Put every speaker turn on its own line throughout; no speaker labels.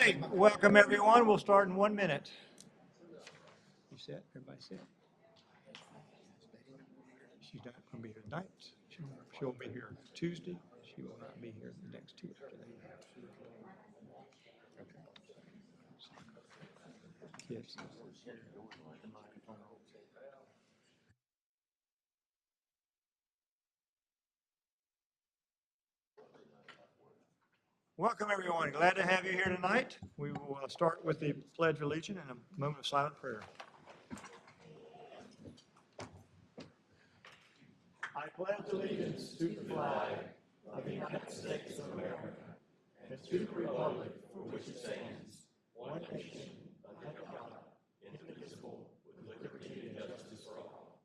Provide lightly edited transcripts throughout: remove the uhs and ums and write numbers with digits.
right, welcome everyone. We'll start in 1 minute. You set? Everybody set? She's not going to be here tonight. She won't be here Tuesday. She will not be here the next two after that. Kids. Welcome everyone. Glad to have you here tonight. We will start with the Pledge of Allegiance and a moment of silent prayer. I pledge allegiance to the flag of the United States of America and to the republic for which it stands, one nation, under God, indivisible, with liberty and justice for all.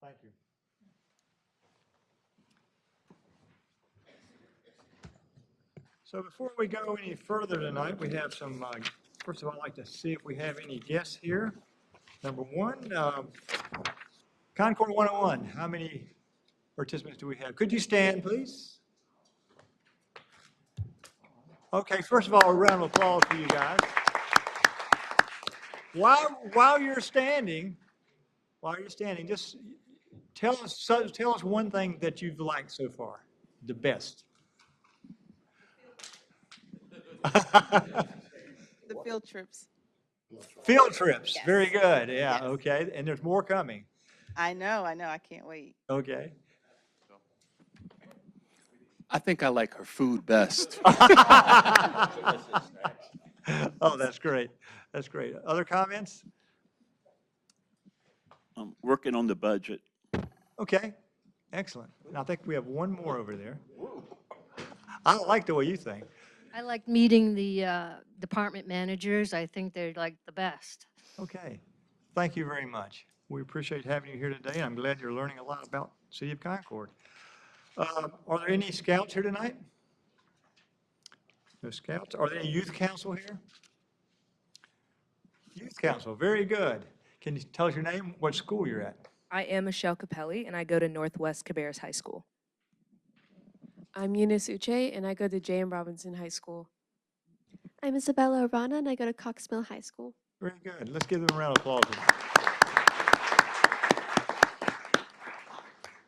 Thank you. So before we go any further tonight, we have some, first of all, I'd like to see if we have any guests here. Number one, Concord 101, how many participants do we have? Could you stand, please? Okay, first of all, a round of applause for you guys. While you're standing, just tell us one thing that you've liked so far, the best.
The field trips.
Field trips,
Yes.
very good, yeah,
Yes.
okay, and there's more coming,
I know, I can't wait.
okay.
I think I like her food best.
Oh, that's great, that's great. Other comments?
I'm working on the budget.
Okay, excellent. And I think we have one more over there. I like the way you think.
I like meeting the department managers. I think they're like the best.
Okay, thank you very much. We appreciate having you here today, and I'm glad you're learning a lot about City of Concord. Are there any scouts here tonight? No scouts? Are there any youth council here? Youth council, very good. Can you tell us your name, what school you're at?
I am Michelle Capelli, and I go to Northwest Cabarrus High School.
I'm Eunice Uche, and I go to J.M. Robinson High School.
I'm Isabella Arana, and I go to Cox Mill High School.
Very good. Let's give them a round of applause.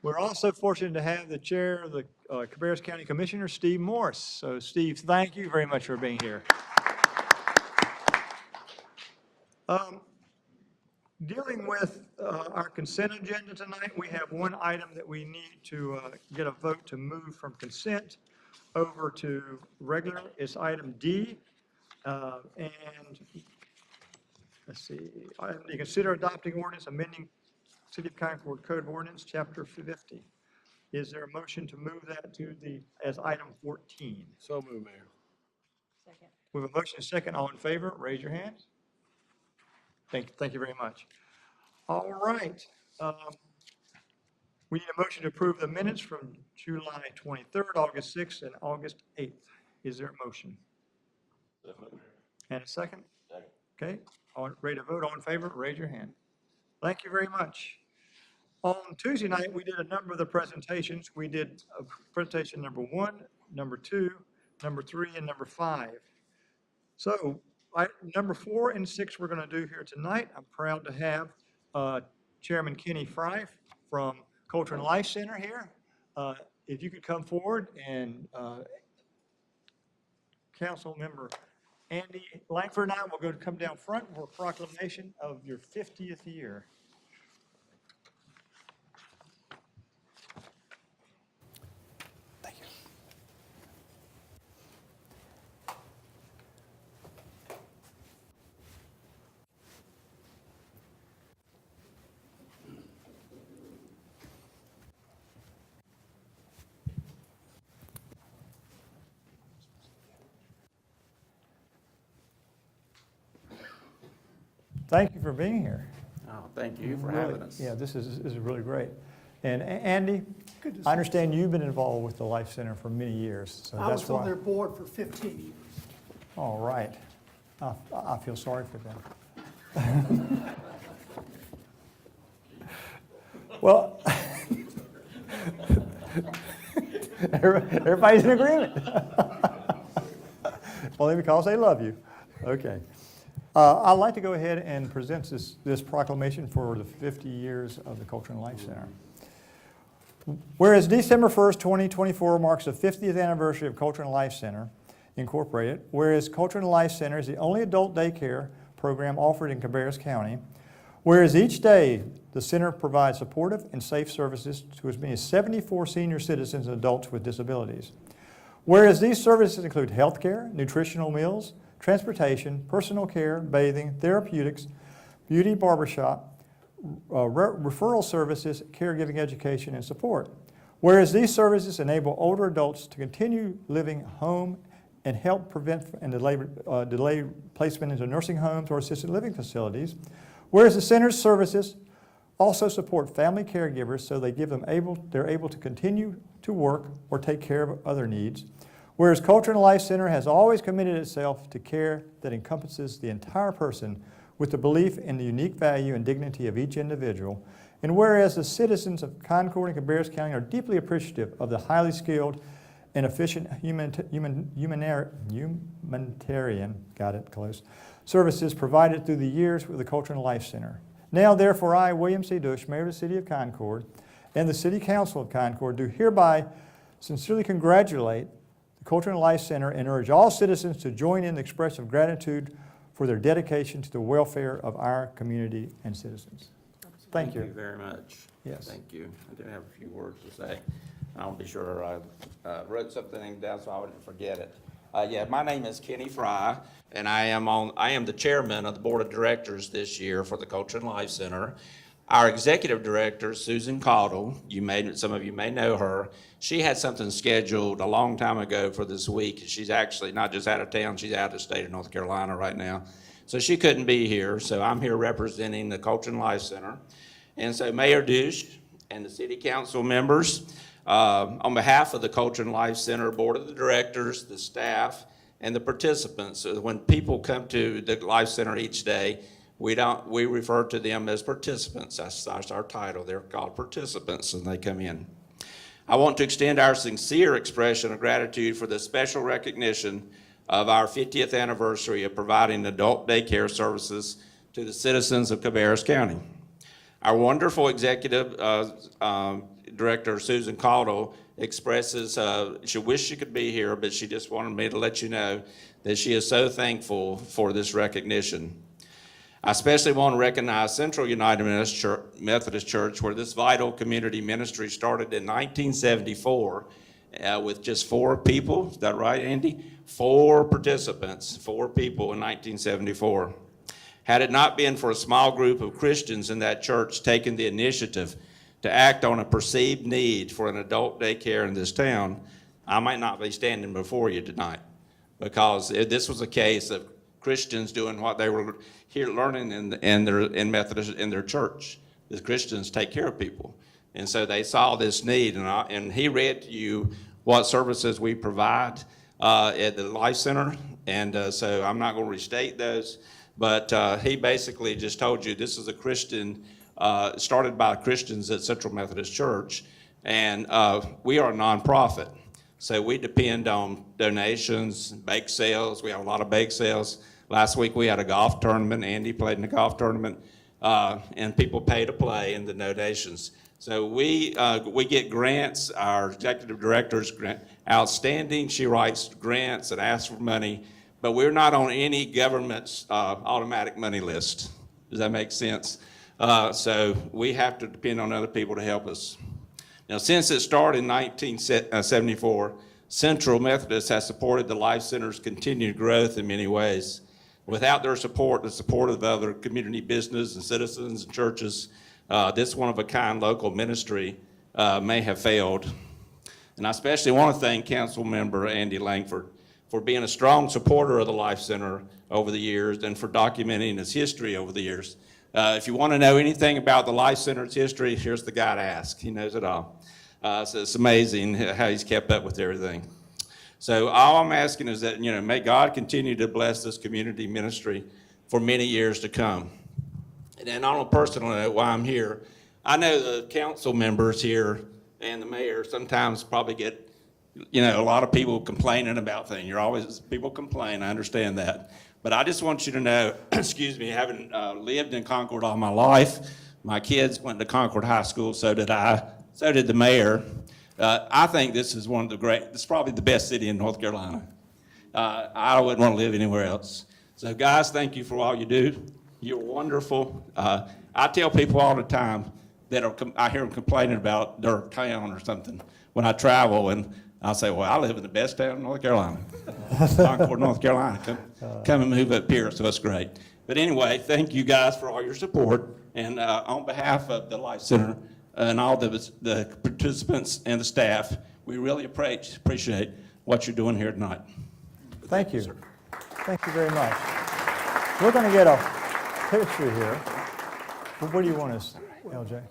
We're also fortunate to have the chair of the Cabarrus County Commissioner, Steve Morse. So Steve, thank you very much for being here. Dealing with our consent agenda tonight, we have one item that we need to get a vote to move from consent over to regular. It's item D. And let's see, item D, consider adopting ordinance amending City of Concord Code of Ordinance, Chapter 50. Is there a motion to move that to as item 14?
So moved, Mayor.
Second.
We have a motion and a second. All in favor, raise your hands. Thank you very much. All right. We need a motion to approve the minutes from July 23rd, August 6th, and August 8th. Is there a motion? And a second? Okay. Ready to vote? All in favor, raise your hand. Thank you very much. On Tuesday night, we did a number of the presentations. We did presentation number 1, number 2, number 3, and number 5. So number 4 and 6 we're going to do here tonight. I'm proud to have Chairman Kenny Fry from Culture and Life Center here. If you could come forward, and Council Member Andy Langford and I will come down front for a proclamation of your 50th year. Thank you for being here.
Oh, thank you for having us.
Yeah, this is really great. And Andy, I understand you've been involved with the Life Center for many years, so
I
that's
was on
why.
their board for 15 years.
All right. I feel sorry for them. Well, everybody's in agreement. Only because they love you. Okay. I'd like to go ahead and present this proclamation for the 50 years of the Culture and Life Center. Whereas December 1st, 2024 marks the 50th anniversary of Culture and Life Center Incorporated, whereas Culture and Life Center is the only adult daycare program offered in Cabarrus County, whereas each day the center provides supportive and safe services to as many as 74 senior citizens and adults with disabilities. Whereas these services include health care, nutritional meals, transportation, personal care, bathing, therapeutics, beauty, barbershop, referral services, caregiving, education, and support. Whereas these services enable older adults to continue living home and help prevent and delay placement into nursing homes or assisted living facilities. Whereas the center's services also support family caregivers so they're able to continue to work or take care of other needs. Whereas Culture and Life Center has always committed itself to care that encompasses the entire person with the belief in the unique value and dignity of each individual. And whereas the citizens of Concord and Cabarrus County are deeply appreciative of the highly skilled and efficient humanitarian, got it close, services provided through the years with the Culture and Life Center. Now, therefore, I, William C. Dush, Mayor of the City of Concord, and the City Council of Concord do hereby sincerely congratulate the Culture and Life Center and urge all citizens to join in the expression of gratitude for their dedication to the welfare of our community and citizens. Thank you.
Thank you very much.
Yes.
Thank you. I do have a few words to say. I'll be sure I wrote something down so I wouldn't forget it. Yeah, my name is Kenny Fry, and I am the chairman of the board of directors this year for the Culture and Life Center. Our executive director, Susan Caudle, some of you may know her. She had something scheduled a long time ago for this week. She's actually not just out of town, she's out of the state of North Carolina right now. So she couldn't be here, so I'm here representing the Culture and Life Center. And so Mayor Dush and the city council members, on behalf of the Culture and Life Center Board of Directors, the staff, and the participants, when people come to the Life Center each day, we refer to them as participants. That's our title. They're called participants when they come in. I want to extend our sincere expression of gratitude for the special recognition of our 50th anniversary of providing adult daycare services to the citizens of Cabarrus County. Our wonderful executive director, Susan Caudle, expresses she wished she could be here, but she just wanted me to let you know that she is so thankful for this recognition. I especially want to recognize Central United Methodist Church, where this vital community ministry started in 1974 with just 4 people. Is that right, Andy? 4 participants, 4 people in 1974. Had it not been for a small group of Christians in that church taking the initiative to act on a perceived need for an adult daycare in this town, I might not be standing before you tonight, because this was a case of Christians doing what they were here learning in Methodist in their church. The Christians take care of people, and so they saw this need, and he read to you what services we provide at the Life Center, and so I'm not going to restate those, but he basically just told you this is a Christian, started by Christians at Central Methodist Church, and we are a nonprofit. So we depend on donations, bake sales. We have a lot of bake sales. Last week we had a golf tournament. Andy played in the golf tournament, and people pay to play in the donations. So we get grants. Our executive director's outstanding. She writes grants and asks for money, but we're not on any government's automatic money list. Does that make sense? So we have to depend on other people to help us. Now, since it started in 1974, Central Methodist has supported the Life Center's continued growth in many ways. Without their support, the support of other community business and citizens and churches, this one-of-a-kind local ministry may have failed. And I especially want to thank Council Member Andy Langford for being a strong supporter of the Life Center over the years and for documenting its history over the years. If you want to know anything about the Life Center's history, here's the guy to ask. He knows it all. So it's amazing how he's kept up with everything. So all I'm asking is that, may God continue to bless this community ministry for many years to come. And then on a personal note, while I'm here, I know the council members here and the mayor sometimes probably get, a lot of people complaining about things. People complain, I understand that. But I just want you to know, excuse me, having lived in Concord all my life, my kids went to Concord High School, so did I, so did the mayor. I think this is this is probably the best city in North Carolina. I wouldn't want to live anywhere else. So guys, thank you for all you do. You're wonderful. I tell people all the time that I hear them complaining about their town or something when I travel, and I'll say, well, I live in the best town in North Carolina, Concord, North Carolina. Come and move up here, so it's great. But anyway, thank you guys for all your support, and on behalf of the Life Center and all the participants and the staff, we really appreciate what you're doing here tonight.
Thank you. Thank you very much. We're going to get a picture here. Well, what do you want us, LJ?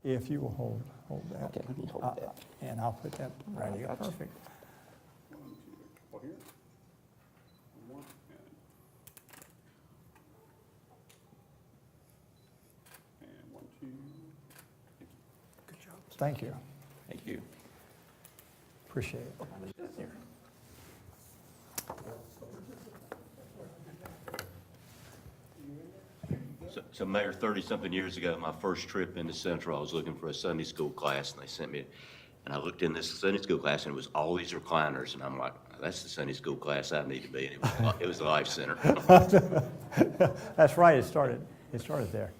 If you will hold that.
Okay, let me hold that.
And I'll put that right here. Perfect. Good job. Thank you.
Thank you.
Appreciate it.
Here.
So Mayor, 30-something years ago, my first trip into Central, I was looking for a Sunday school class, and they sent me, and I looked in this Sunday school class, and it was all these recliners, and I'm like, that's the Sunday school class I need to be in. It was the Life Center.
That's right, it started there.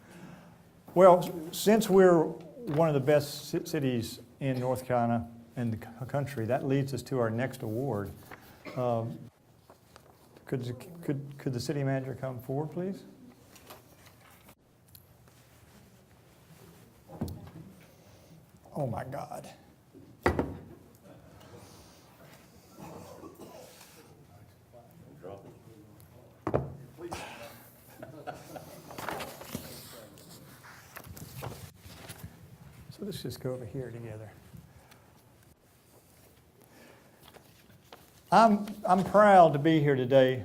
Well, since we're one of the best cities in North Carolina and the country, that leads us to our next award. Could the city manager come forward, please? Oh, my God. So let's just go over here together. I'm proud to be here today.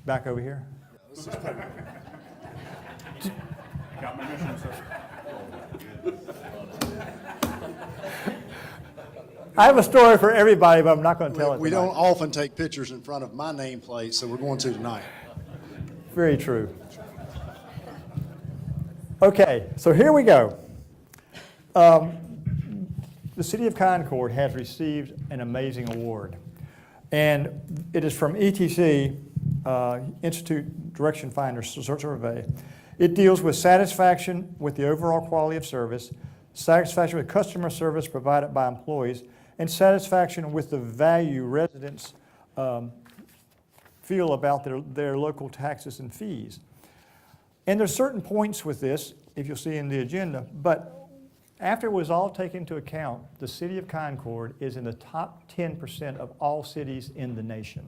Back over here. I have a story for everybody, but I'm not going to tell it
We
tonight.
don't often take pictures in front of my nameplate, so we're going to tonight.
Very true. Okay, so here we go. The City of Concord has received an amazing award, and it is from ETC, Institute Direction Finder Survey. It deals with satisfaction with the overall quality of service, satisfaction with customer service provided by employees, and satisfaction with the value residents feel about their local taxes and fees. And there's certain points with this, if you'll see in the agenda, but after it was all taken into account, the City of Concord is in the top 10% of all cities in the nation.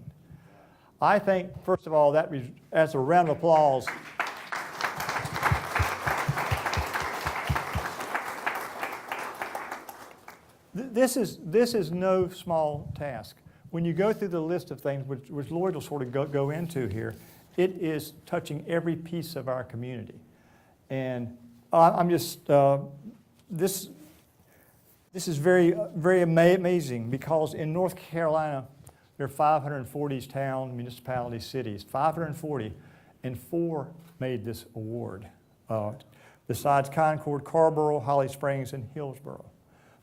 I think, first of all, that as a round of applause. This is no small task. When you go through the list of things, which Lloyd will sort of go into here, it is touching every piece of our community. And I'm just, this is very, very amazing, because in North Carolina, there are 540 towns, municipalities, cities, 540, and 4 made this award, besides Concord, Carrboro, Holly Springs, and Hillsborough.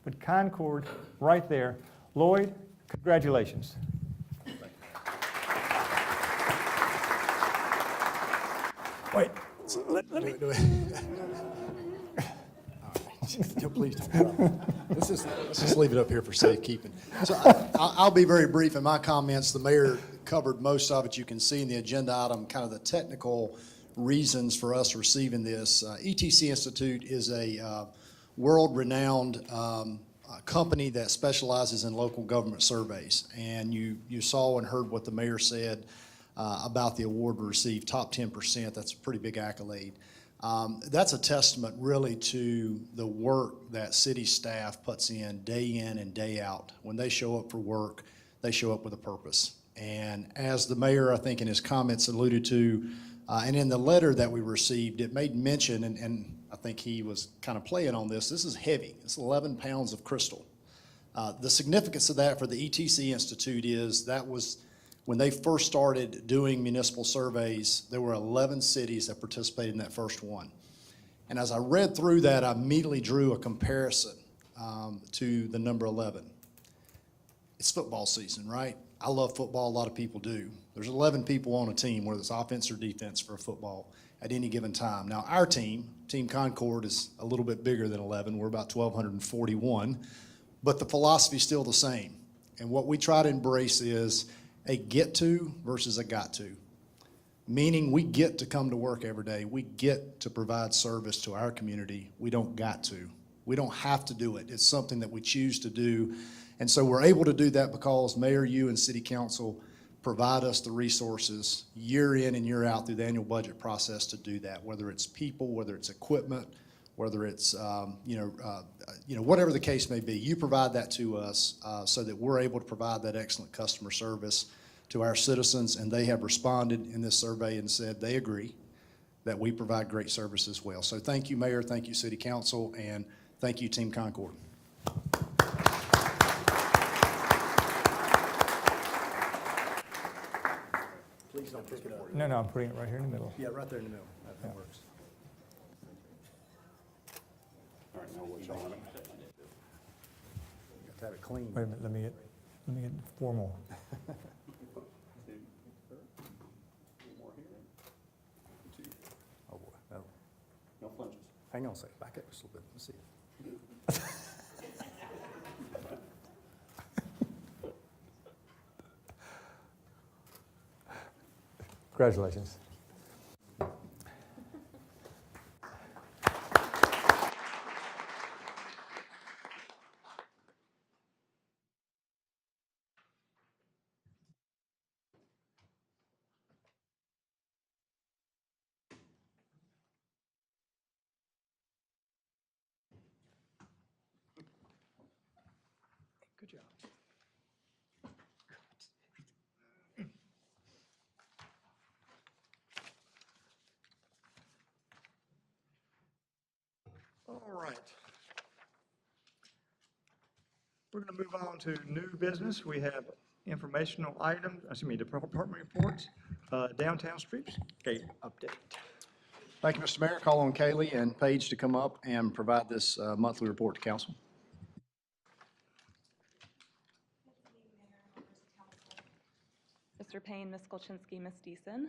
But Concord, right there. Lloyd, congratulations. Wait, let me.
No, please don't. Let's just leave it up here for safekeeping. So I'll be very brief in my comments. The mayor covered most of it. You can see in the agenda item kind of the technical reasons for us receiving this. ETC Institute is a world-renowned company that specializes in local government surveys. And you saw and heard what the mayor said about the award we received, top 10%. That's a pretty big accolade. That's a testament really to the work that city staff puts in and day out. When they show up for work, they show up with a purpose. And as the mayor, I think in his comments alluded to, and in the letter that we received, it made mention, and I think he was kind of playing on this, this is heavy. It's 11 pounds of crystal. The significance of that for the ETC Institute is that was when they first started doing municipal surveys, there were 11 cities that participated in that first one. And as I read through that, I immediately drew a comparison to the number 11. It's football season, right? I love football, a lot of people do. There's 11 people on a team, whether it's offense or defense for a football at any given time. Now, our team, Team Concord, is a little bit bigger than 11. We're about 1,241, but the philosophy is still the same. And what we try to embrace is a get to versus a got to. Meaning we get to come to work every day. We get to provide service to our community. We don't got to. We don't have to do it. It's something that we choose to do. And so we're able to do that because Mayor, you and City Council provide us the resources year in and year out through the annual budget process to do that, whether it's people, whether it's equipment, whether it's, whatever the case may be. You provide that to us so that we're able to provide that excellent customer service to our citizens, and they have responded in this survey and said they agree that we provide great service as well. So thank you, Mayor, thank you, City Council, and thank you, Team Concord. Please don't pick it up.
No, I'm putting it right here in the middle.
Yeah, right there in the middle. That works.
All right, now what you want?
Got to have it clean.
Wait a minute, let me get formal.
Oh, boy, no.
No flinches.
Hang on a second, back up just a little bit, let's see.
Congratulations. Good job. All right. We're going to move on to new business. We have informational items, department reports, downtown streetscape update.
Thank you, Mr. Mayor. Call on Kaylee and Paige to come up and provide this monthly report to council.
Mr. Payne, Ms. Kolchinsky, Ms. Deason.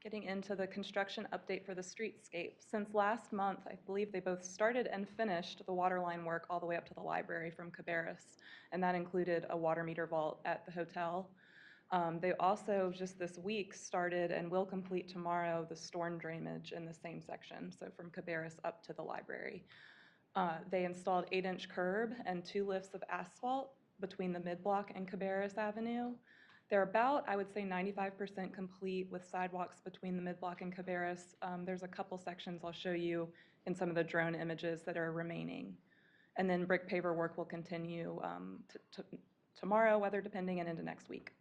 Getting into the construction update for the streetscape. Since last month, I believe they both started and finished the water line work all the way up to the library from Cabarrus, and that included a water meter vault at the hotel. They also, just this week, started and will complete tomorrow the storm drainage in the same section, so from Cabarrus up to the library. They installed 8-inch curb and 2 lifts of asphalt between the mid-block and Cabarrus Avenue. They're about, I would say, 95% complete with sidewalks between the mid-block and Cabarrus. There's a couple sections I'll show you in some of the drone images that are remaining. And then brick paver work will continue tomorrow, weather depending, and into next week.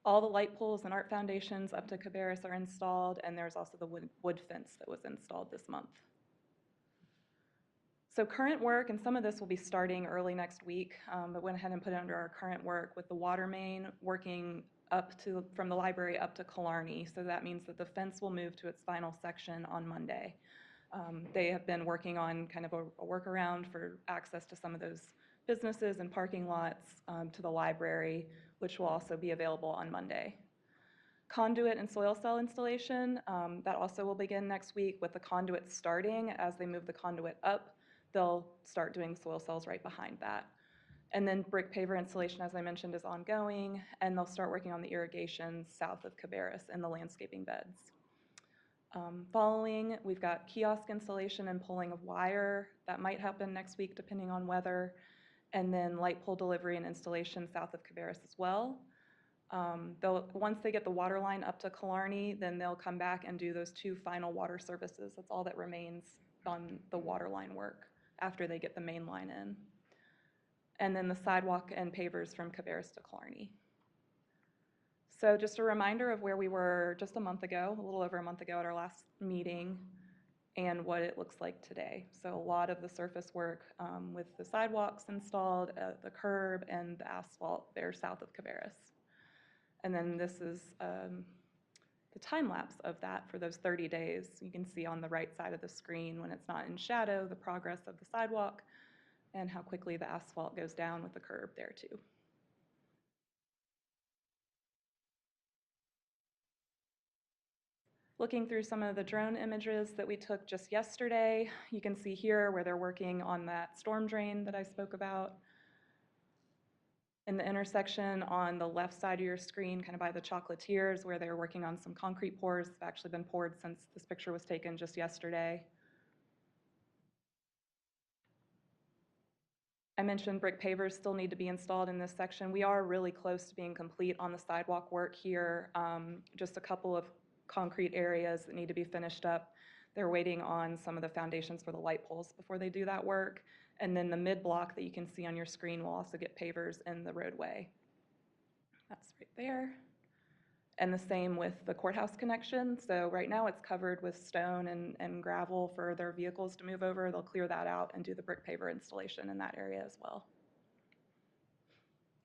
All the light poles and art foundations up to Cabarrus are installed, and there's also the wood fence that was installed this month. So current work, and some of this will be starting early next week, but went ahead and put it under our current work with the water main working from the library up to Killarney. So that means that the fence will move to its final section on Monday. They have been working on kind of a workaround for access to some of those businesses and parking lots to the library, which will also be available on Monday. Conduit and soil cell installation, that also will begin next week with the conduit starting. As they move the conduit up, they'll start doing soil cells right behind that. And then brick paver installation, as I mentioned, is ongoing, and they'll start working on the irrigation south of Cabarrus and the landscaping beds. Following, we've got kiosk installation and pulling of wire. That might happen next week depending on weather. And then light pole delivery and installation south of Cabarrus as well. Once they get the water line up to Killarney, then they'll come back and do those 2 final water services. That's all that remains on the water line work after they get the main line in. And then the sidewalk and pavers from Cabarrus to Killarney. So just a reminder of where we were just a month ago, a little over a month ago at our last meeting, and what it looks like today. So a lot of the surface work with the sidewalks installed, the curb, and the asphalt there south of Cabarrus. And then this is the time lapse of that for those 30 days. You can see on the right side of the screen when it's not in shadow, the progress of the sidewalk and how quickly the asphalt goes down with the curb there too. Looking through some of the drone images that we took just yesterday, you can see here where they're working on that storm drain that I spoke about. In the intersection on the left side of your screen, kind of by the chocolatiers, where they're working on some concrete pours. It's actually been poured since this picture was taken just yesterday. I mentioned brick pavers still need to be installed in this section. We are really close to being complete on the sidewalk work here. Just a couple of concrete areas that need to be finished up. They're waiting on some of the foundations for the light poles before they do that work. And then the mid-block that you can see on your screen will also get pavers in the roadway. That's right there. And the same with the courthouse connection. So right now it's covered with stone and gravel for their vehicles to move over. They'll clear that out and do the brick paver installation in that area as well.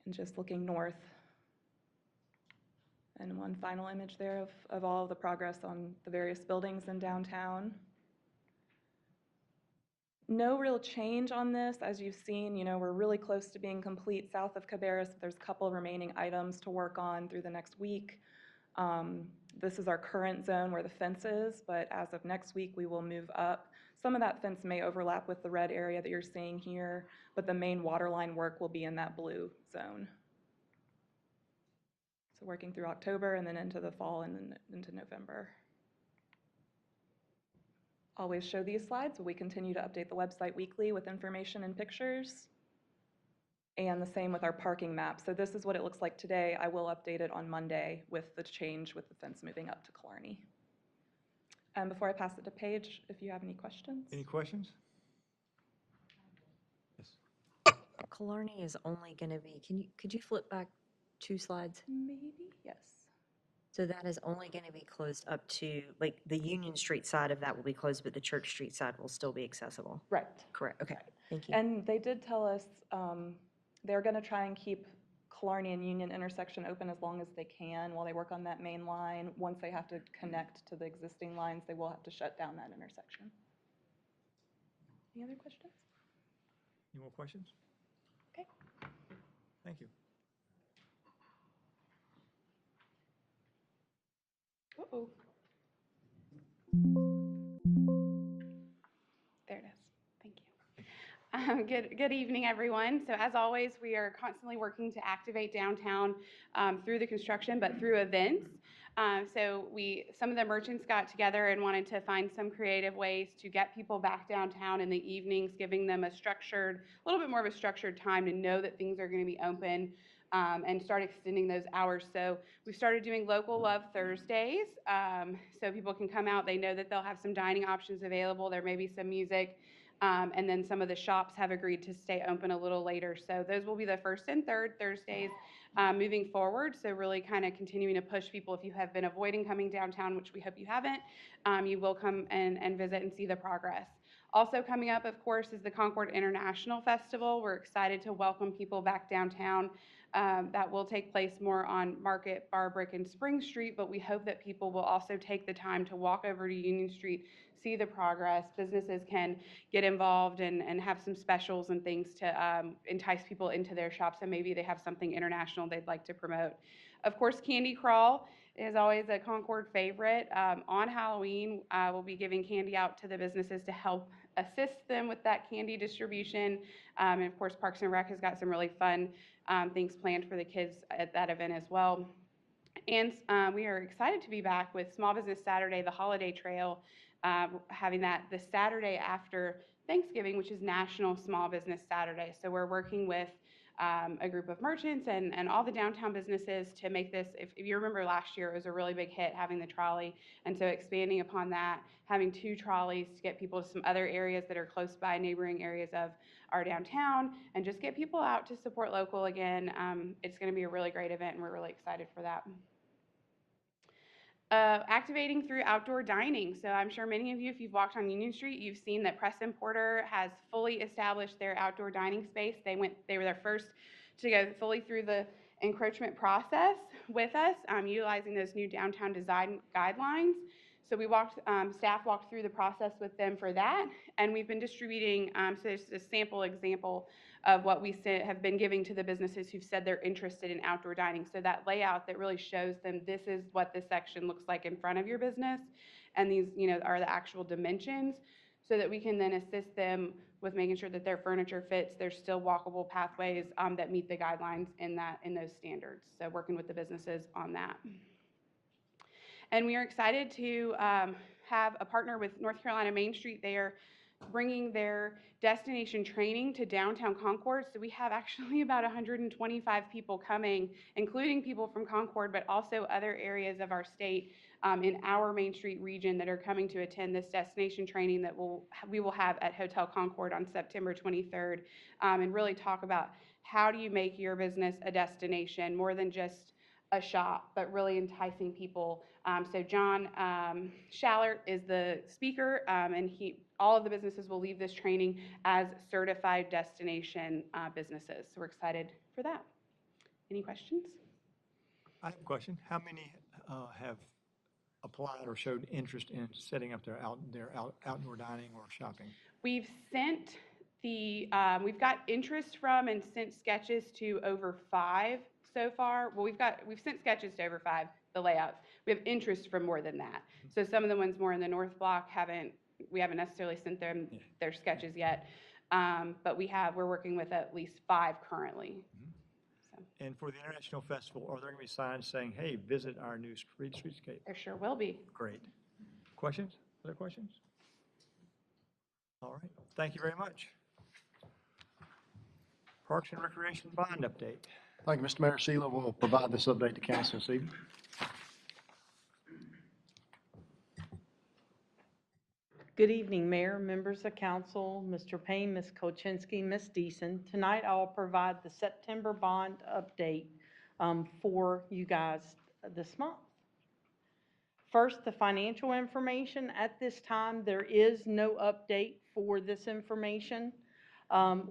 And just looking north. And one final image there of all of the progress on the various buildings in downtown. No real change on this. As you've seen, we're really close to being complete south of Cabarrus. There's a couple remaining items to work on through the next week. This is our current zone where the fence is, but as of next week, we will move up. Some of that fence may overlap with the red area that you're seeing here, but the main water line work will be in that blue zone. So working through October and then into the fall and then into November. Always show these slides, but we continue to update the website weekly with information and pictures. And the same with our parking map. So this is what it looks like today. I will update it on Monday with the change with the fence moving up to Killarney. Before I pass it to Paige, if you have any questions.
Any questions? Yes.
Killarney is only going to be, could you flip back 2 slides?
Maybe, yes.
So that is only going to be closed up to, like, the Union Street side of that will be closed, but the Church Street side will still be accessible?
Right.
Correct, okay, thank you.
And they did tell us they're going to try and keep Killarney and Union intersection open as long as they can while they work on that main line. Once they have to connect to the existing lines, they will have to shut down that intersection. Any other questions?
Any more questions?
Okay.
Thank you.
Uh-oh. There it is. Thank you. Good evening, everyone. So as always, we are constantly working to activate downtown through the construction, but through events. Some of the merchants got together and wanted to find some creative ways to get people back downtown in the evenings, giving them a little bit more of a structured time to know that things are going to be open. And start extending those hours. So we started doing Local Love Thursdays, so people can come out. They know that they'll have some dining options available. There may be some music, and then some of the shops have agreed to stay open a little later. So those will be the first and third Thursdays moving forward. So really kind of continuing to push people. If you have been avoiding coming downtown, which we hope you haven't, you will come and visit and see the progress. Also coming up, of course, is the Concord International Festival. We're excited to welcome people back downtown. That will take place more on Market, Barbrick, and Spring Street, but we hope that people will also take the time to walk over to Union Street, see the progress. Businesses can get involved and have some specials and things to entice people into their shops, and maybe they have something international they'd like to promote. Of course, Candy Crawl is always a Concord favorite. On Halloween, we'll be giving candy out to the businesses to help assist them with that candy distribution. And of course, Parks and Rec has got some really fun things planned for the kids at that event as well. And we are excited to be back with Small Business Saturday, the Holiday Trail, having that the Saturday after Thanksgiving, which is National Small Business Saturday. So we're working with a group of merchants and all the downtown businesses to make this, if you remember last year, it was a really big hit having the trolley. And so expanding upon that, having 2 trolleys to get people to some other areas that are close by, neighboring areas of our downtown, and just get people out to support local again. It's going to be a really great event, and we're really excited for that. Activating through outdoor dining. So I'm sure many of you, if you've walked on Union Street, you've seen that Preston Porter has fully established their outdoor dining space. They were their first to go fully through the encroachment process with us, utilizing those new downtown design guidelines. So we staff walked through the process with them for that, and we've been distributing, so there's a sample example of what we have been giving to the businesses who've said they're interested in outdoor dining. So that layout that really shows them this is what this section looks like in front of your business, and these, are the actual dimensions, so that we can then assist them with making sure that their furniture fits. There's still walkable pathways that meet the guidelines in those standards. So working with the businesses on that. And we are excited to have a partner with North Carolina Main Street. They are bringing their destination training to downtown Concord. So we have actually about 125 people coming, including people from Concord, but also other areas of our state in our Main Street region that are coming to attend this destination training that we will have at Hotel Concord on September 23rd, and really talk about how do you make your business a destination more than just a shop, but really enticing people. So John Schallert is the speaker, and all of the businesses will leave this training as certified destination businesses. So we're excited for that. Any questions?
I have a question. How many have applied or showed interest in setting up their outdoor dining or shopping?
We've got interest from and sent sketches to over 5 so far. Well, we've sent sketches to over 5, the layouts. We have interest from more than that. So some of the ones more in the North Block we haven't necessarily sent them their sketches yet. But we're working with at least 5 currently. So.
And for the International Festival, are there going to be signs saying, hey, visit our new streetscape?
There sure will be.
Great. Questions? Other questions? All right. Thank you very much. Parks and Recreation bond update.
Thank you, Mr. Mayor. Sheila will provide this update to council this evening.
Good evening, Mayor, members of council, Mr. Payne, Ms. Koczynski, Ms. Deason. Tonight, I will provide the September bond update for you guys this month. First, the financial information. At this time, there is no update for this information.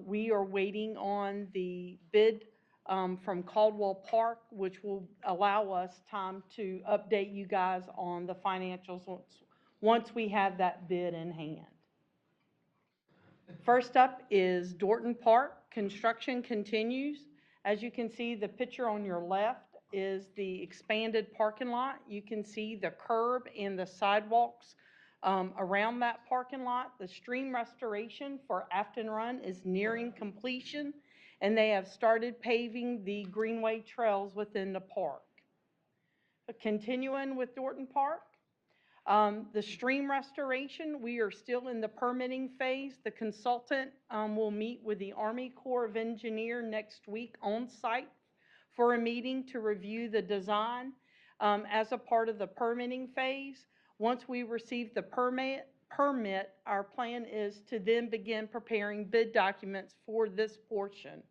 We are waiting on the bid from Caldwell Park, which will allow us time to update you guys on the financials once we have that bid in hand. First up is Dorton Park. Construction continues. As you can see, the picture on your left is the expanded parking lot. You can see the curb and the sidewalks around that parking lot. The stream restoration for Afton Run is nearing completion, and they have started paving the greenway trails within the park. Continuing with Dorton Park, the stream restoration, we are still in the permitting phase. The consultant will meet with the Army Corps of Engineers next week on site for a meeting to review the design as a part of the permitting phase. Once we receive the permit, our plan is to then begin preparing bid documents for this portion.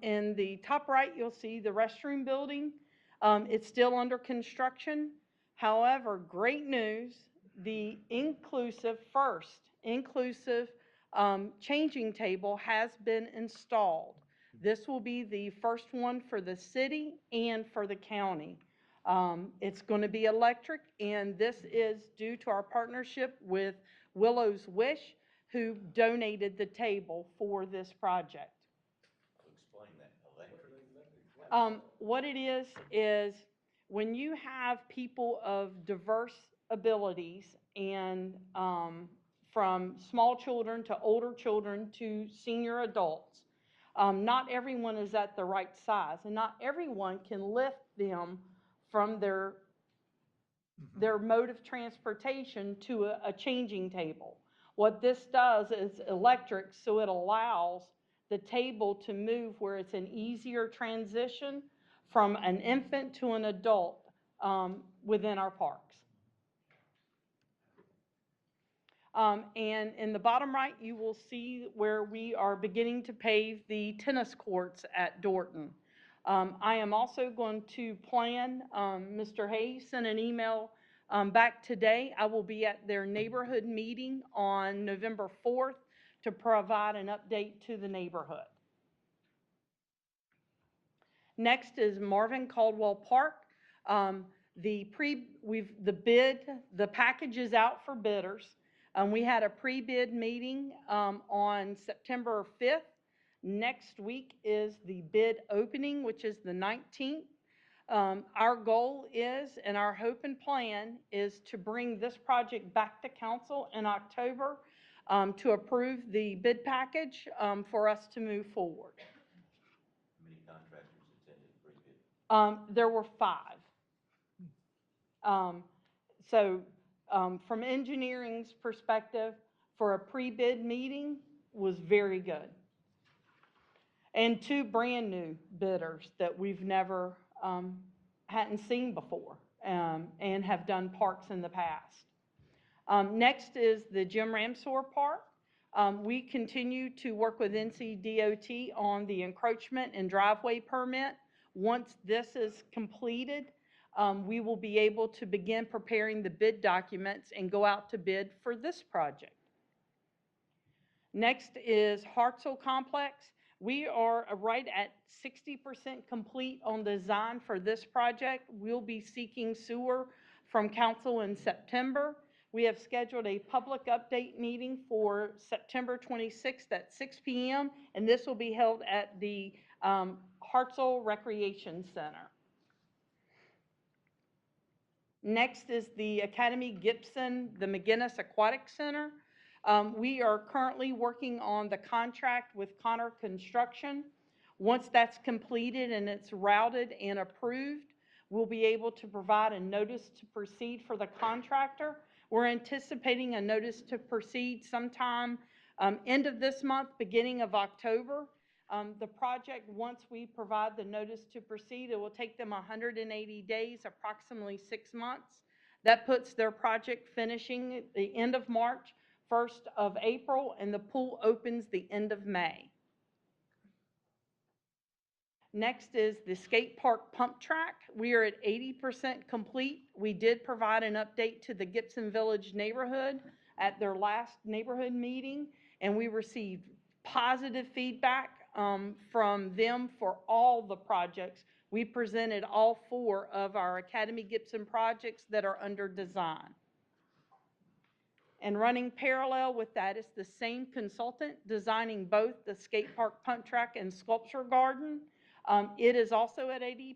In the top right, you'll see the restroom building. It's still under construction. However, great news, the first inclusive changing table has been installed. This will be the first one for the city and for the county. It's going to be electric, and this is due to our partnership with Willow's Wish, who donated the table for this project.
Explain that, electric.
What it is when you have people of diverse abilities and from small children to older children to senior adults, not everyone is at the right size, and not everyone can lift them from their mode of transportation to a changing table. What this does is electric, so it allows the table to move where it's an easier transition from an infant to an adult within our parks. And in the bottom right, you will see where we are beginning to pave the tennis courts at Dorton. I am also going to plan, Mr. Hayes sent an email back today. I will be at their neighborhood meeting on November 4th to provide an update to the neighborhood. Next is Marvin Caldwell Park. The package is out for bidders. We had a pre-bid meeting on September 5th. Next week is the bid opening, which is the 19th. Our goal is, and our hope and plan is to bring this project back to council in October to approve the bid package for us to move forward.
How many contractors attended pre-bid?
There were 5. From engineering's perspective, for a pre-bid meeting was very good. And 2 brand new bidders that we've never hadn't seen before and have done parks in the past. Next is the Jim Ramsor Park. We continue to work with NCDOT on the encroachment and driveway permit. Once this is completed, we will be able to begin preparing the bid documents and go out to bid for this project. Next is Hartzell Complex. We are right at 60% complete on design for this project. We'll be seeking sewer from council in September. We have scheduled a public update meeting for September 26th at 6 p.m. and this will be held at the Hartzell Recreation Center. Next is the Academy Gibson, the McGinnis Aquatic Center. We are currently working on the contract with Connor Construction. Once that's completed and it's routed and approved, we'll be able to provide a notice to proceed for the contractor. We're anticipating a notice to proceed sometime end of this month, beginning of October. The project, once we provide the notice to proceed, it will take them 180 days, approximately 6 months. That puts their project finishing at the end of March, 1st of April, and the pool opens the end of May. Next is the skate park pump track. We are at 80% complete. We did provide an update to the Gibson Village neighborhood at their last neighborhood meeting, and we received positive feedback from them for all the projects. We presented all 4 of our Academy Gibson projects that are under design. And running parallel with that is the same consultant designing both the skate park pump track and sculpture garden. It is also at 80%,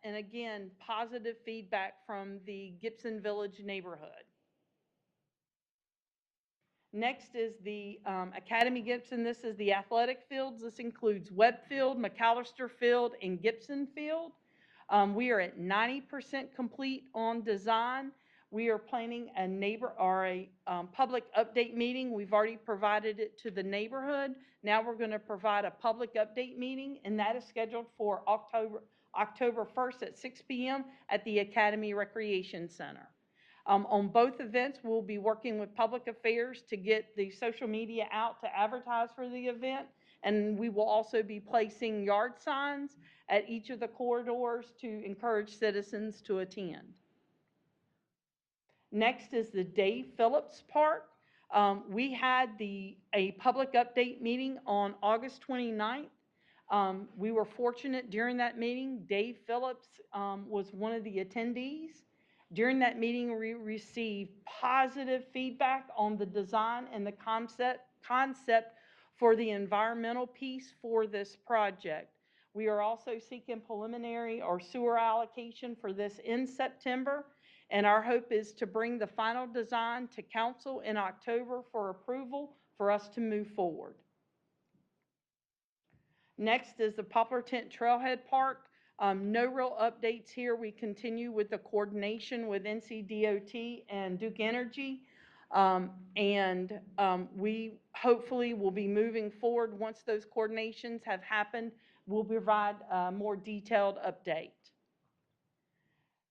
and again, positive feedback from the Gibson Village neighborhood. Next is the Academy Gibson. This is the athletic fields. This includes Webb Field, McAllister Field, and Gibson Field. We are at 90% complete on design. We are planning a public update meeting. We've already provided it to the neighborhood. Now we're going to provide a public update meeting, and that is scheduled for October 1st at 6 p.m. at the Academy Recreation Center. On both events, we'll be working with public affairs to get the social media out to advertise for the event, and we will also be placing yard signs at each of the corridors to encourage citizens to attend. Next is the Dave Phillips Park. We had a public update meeting on August 29th. We were fortunate during that meeting. Dave Phillips was one of the attendees. During that meeting, we received positive feedback on the design and the concept for the environmental piece for this project. We are also seeking preliminary or sewer allocation for this in September. And our hope is to bring the final design to council in October for approval for us to move forward. Next is the Poplar Tent Trailhead Park. No real updates here. We continue with the coordination with NCDOT and Duke Energy. We hopefully will be moving forward. Once those coordinations have happened, we'll provide a more detailed update.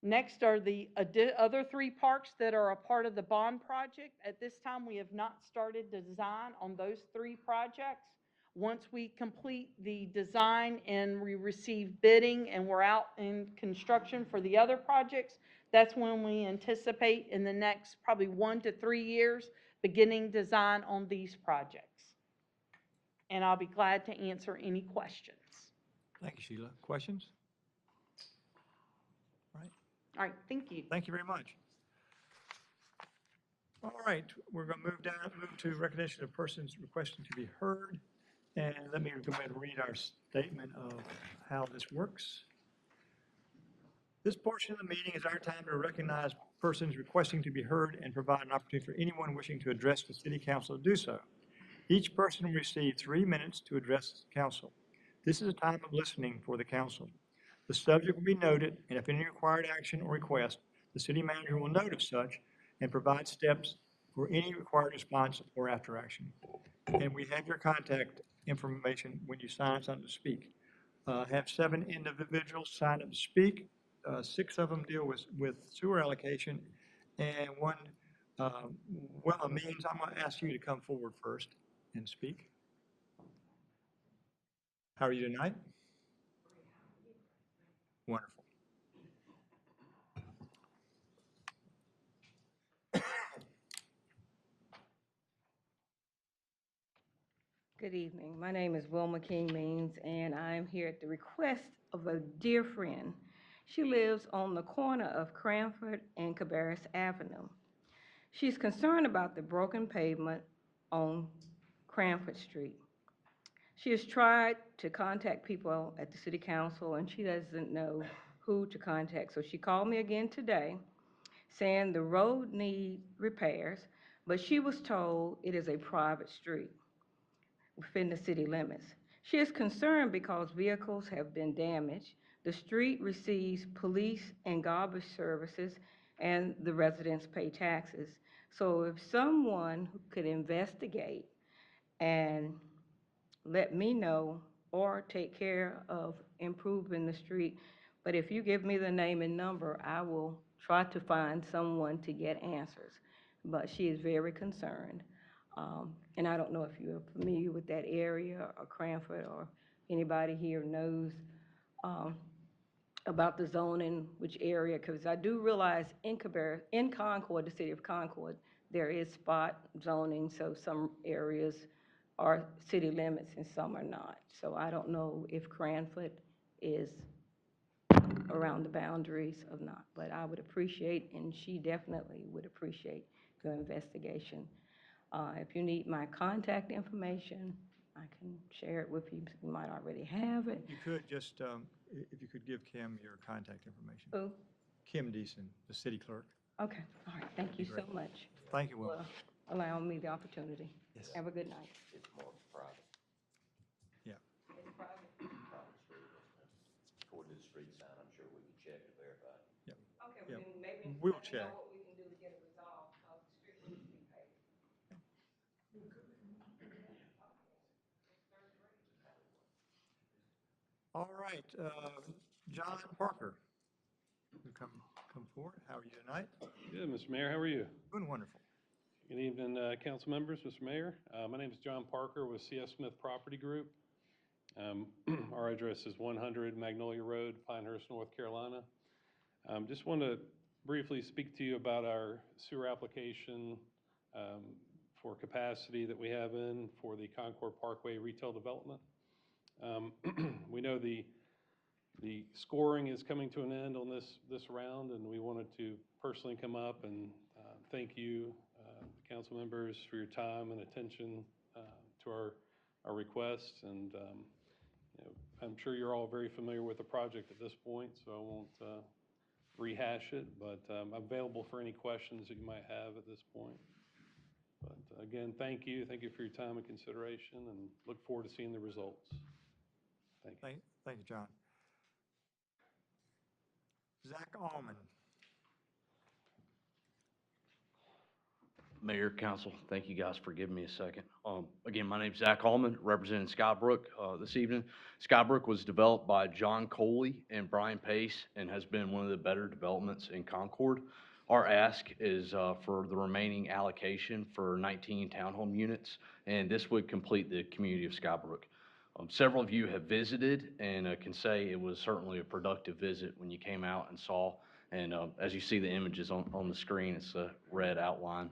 Next are the other 3 parks that are a part of the bond project. At this time, we have not started design on those 3 projects. Once we complete the design and we receive bidding and we're out in construction for the other projects, that's when we anticipate in the next probably 1 to 3 years beginning design on these projects. And I'll be glad to answer any questions.
Thank you, Sheila. Questions?
All right, thank you.
Thank you very much. All right, we're going to move to recognition of persons requesting to be heard. And let me go ahead and read our statement of how this works. This portion of the meeting is our time to recognize persons requesting to be heard and provide an opportunity for anyone wishing to address the city council to do so. Each person will receive 3 minutes to address the council. This is a time of listening for the council. The subject will be noted, and if any required action or request, the city manager will note of such and provide steps for any required response or after action. And we have your contact information when you sign something to speak. Have 7 individuals sign up to speak. 6 of them deal with sewer allocation, and 1, means I'm going to ask you to come forward first and speak. How are you tonight? Wonderful.
Good evening. My name is Wilma King Means, and I'm here at the request of a dear friend. She lives on the corner of Cranford and Cabarrus Avenue. She's concerned about the broken pavement on Cranford Street. She has tried to contact people at the city council, and she doesn't know who to contact. So she called me again today, saying the road needs repairs, but she was told it is a private street within the city limits. She is concerned because vehicles have been damaged. The street receives police and garbage services, and the residents pay taxes. So if someone could investigate and let me know or take care of improving the street, but if you give me the name and number, I will try to find someone to get answers. But she is very concerned. And I don't know if you're familiar with that area or Cranford or anybody here knows about the zoning, which area, because I do realize in Concord, the city of Concord, there is spot zoning, so some areas are city limits and some are not. So I don't know if Cranford is around the boundaries or not, but I would appreciate, and she definitely would appreciate your investigation. If you need my contact information, I can share it with you. You might already have it.
You could just, if you could give Kim your contact information.
Who?
Kim Deason, the city clerk.
Okay, all right, thank you so
Great.
much
Thank you, Will.
for allowing me the opportunity.
Yes.
Have a good night.
It's more private.
Yeah.
Private street. According to the street sign, I'm sure we can check to verify.
Yep.
Okay,
Yep.
then maybe
We'll
let me
check.
know what we can do to get it resolved, because the street needs to be paved.
All right, John Parker, you come forward. How are you tonight?
Good, Mr. Mayor. How are you?
Doing wonderful.
Good evening, council members, Mr. Mayor. My name is John Parker with CS Smith Property Group. Our address is 100 Magnolia Road, Pinehurst, North Carolina. Just want to briefly speak to you about our sewer application for capacity that we have in for the Concord Parkway retail development. We know the scoring is coming to an end on this round, and we wanted to personally come up and thank you, council members, for your time and attention to our requests. And you know, I'm sure you're all very familiar with the project at this point, so I won't rehash it, but I'm available for any questions that you might have at this point. But again, thank you for your time and consideration, and look forward to seeing the results. Thank you.
Thank you, John. Zach Allman.
Mayor, Council, thank you guys for giving me a second. Again, my name's Zach Allman, representing Skybrook this evening. Skybrook was developed by John Coley and Brian Pace and has been one of the better developments in Concord. Our ask is for the remaining allocation for 19 townhome units, and this would complete the community of Skybrook. Several of you have visited and can say it was certainly a productive visit when you came out and saw. And as you see the images on the screen, it's a red outline.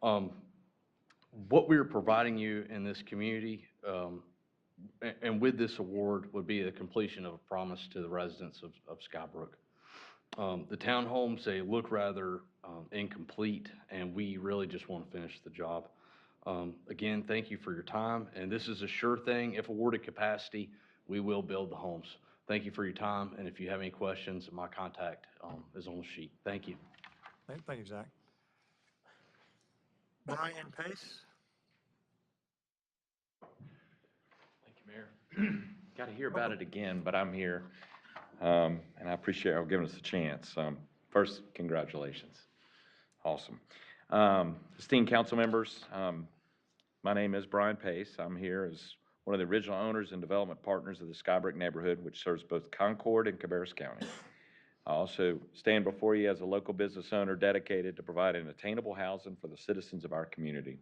What we're providing you in this community and with this award would be the completion of a promise to the residents of Skybrook. The townhomes, they look rather incomplete, and we really just want to finish the job. Again, thank you for your time, and this is a sure thing. If awarded capacity, we will build the homes. Thank you for your time, and if you have any questions, my contact is on the sheet. Thank you.
Thank you, Zach. Brian Pace?
Thank you, Mayor. Got to hear about it again, but I'm here, and I appreciate y'all giving us a chance. First, congratulations. Awesome. Esteemed council members, my name is Brian Pace. I'm here as one of the original owners and development partners of the Skybrook neighborhood, which serves both Concord and Cabarrus County. I also stand before you as a local business owner dedicated to providing attainable housing for the citizens of our community.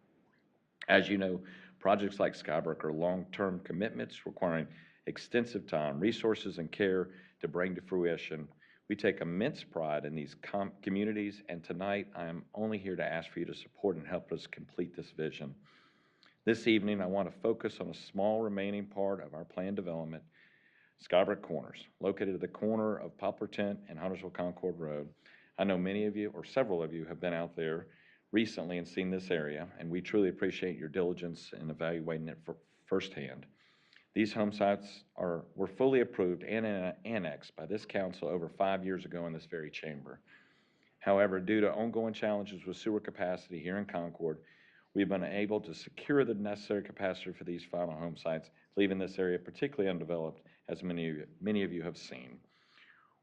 As you know, projects like Skybrook are long-term commitments requiring extensive time, resources, and care to bring to fruition. We take immense pride in these communities, and tonight I am only here to ask for you to support and help us complete this vision. This evening, I want to focus on a small remaining part of our planned development, Skybrook Corners, located at the corner of Poplar Tent and Huntersville Concord Road. I know many of you, or several of you, have been out there recently and seen this area, and we truly appreciate your diligence in evaluating it firsthand. These home sites were fully approved and annexed by this council over 5 years ago in this very chamber. However, due to ongoing challenges with sewer capacity here in Concord, we've been able to secure the necessary capacity for these final home sites, leaving this area particularly undeveloped, as many of you have seen.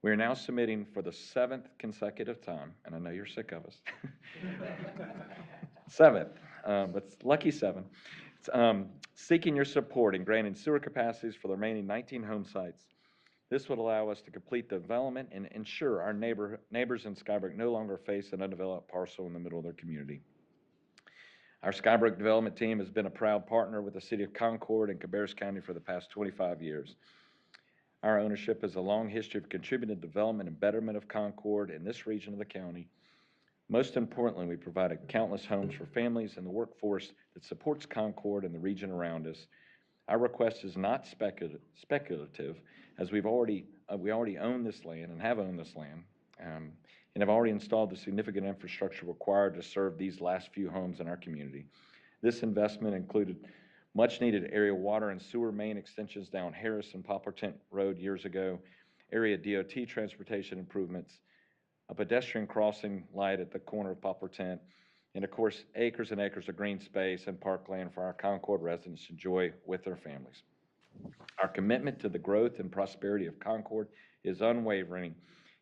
We are now submitting for the 7th consecutive time, and I know you're sick of us. 7th, but it's lucky 7. Seeking your support in granting sewer capacities for the remaining 19 home sites. This would allow us to complete the development and ensure our neighbors in Skybrook no longer face an undeveloped parcel in the middle of their community. Our Skybrook development team has been a proud partner with the City of Concord and Cabarrus County for the past 25 years. Our ownership has a long history of contributing to development and betterment of Concord in this region of the county. Most importantly, we provided countless homes for families and the workforce that supports Concord and the region around us. Our request is not speculative, as we already own this land and have owned this land, and have already installed the significant infrastructure required to serve these last few homes in our community. This investment included much-needed area water and sewer main extensions down Harris and Poplar Tent Road years ago, area DOT transportation improvements, a pedestrian crossing light at the corner of Poplar Tent, and of course, acres and acres of green space and parkland for our Concord residents to enjoy with their families. Our commitment to the growth and prosperity of Concord is unwavering,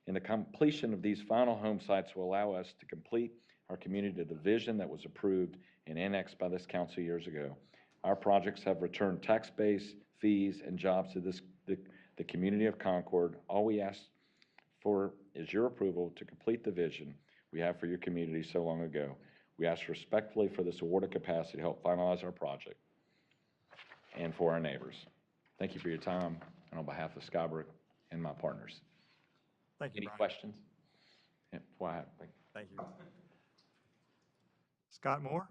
and the completion of these final home sites will allow us to complete our community to the vision that was approved and annexed by this council years ago. Our projects have returned tax base, fees, and jobs to the community of Concord. All we ask for is your approval to complete the vision we have for your community so long ago. We ask respectfully for this award of capacity to help finalize our project and for our neighbors. Thank you for your time, and on behalf of Skybrook and my partners.
Thank you,
Any
Brian.
questions? Yeah, why?
Thank you. Scott Moore?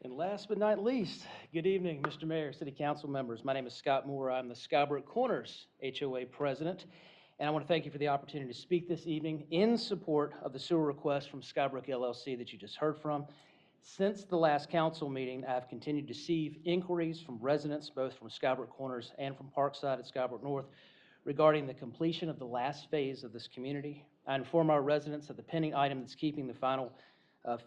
And last but not least, good evening, Mr. Mayor, City Council members. My name is Scott Moore. I'm the Skybrook Corners HOA President, and I want to thank you for the opportunity to speak this evening in support of the sewer request from Skybrook LLC that you just heard from. Since the last council meeting, I've continued to receive inquiries from residents, both from Skybrook Corners and from Parkside at Skybrook North, regarding the completion of the last phase of this community. I inform our residents that the pending item that's keeping the final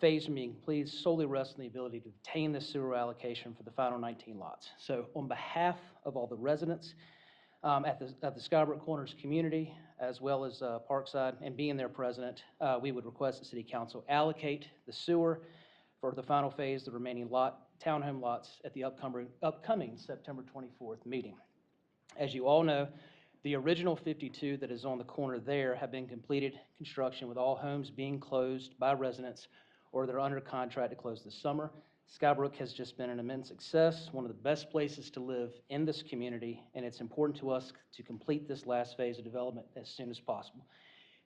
phase from being completed solely rests on the ability to obtain the sewer allocation for the final 19 lots. So on behalf of all the residents at the Skybrook Corners community, as well as Parkside, and being their president, we would request the city council allocate the sewer for the final phase, the remaining townhome lots at the upcoming September 24th meeting. As you all know, the original 52 that is on the corner there have been completed construction, with all homes being closed by residents or they're under contract to close this summer. Skybrook has just been an immense success, one of the best places to live in this community, and it's important to us to complete this last phase of development as soon as possible.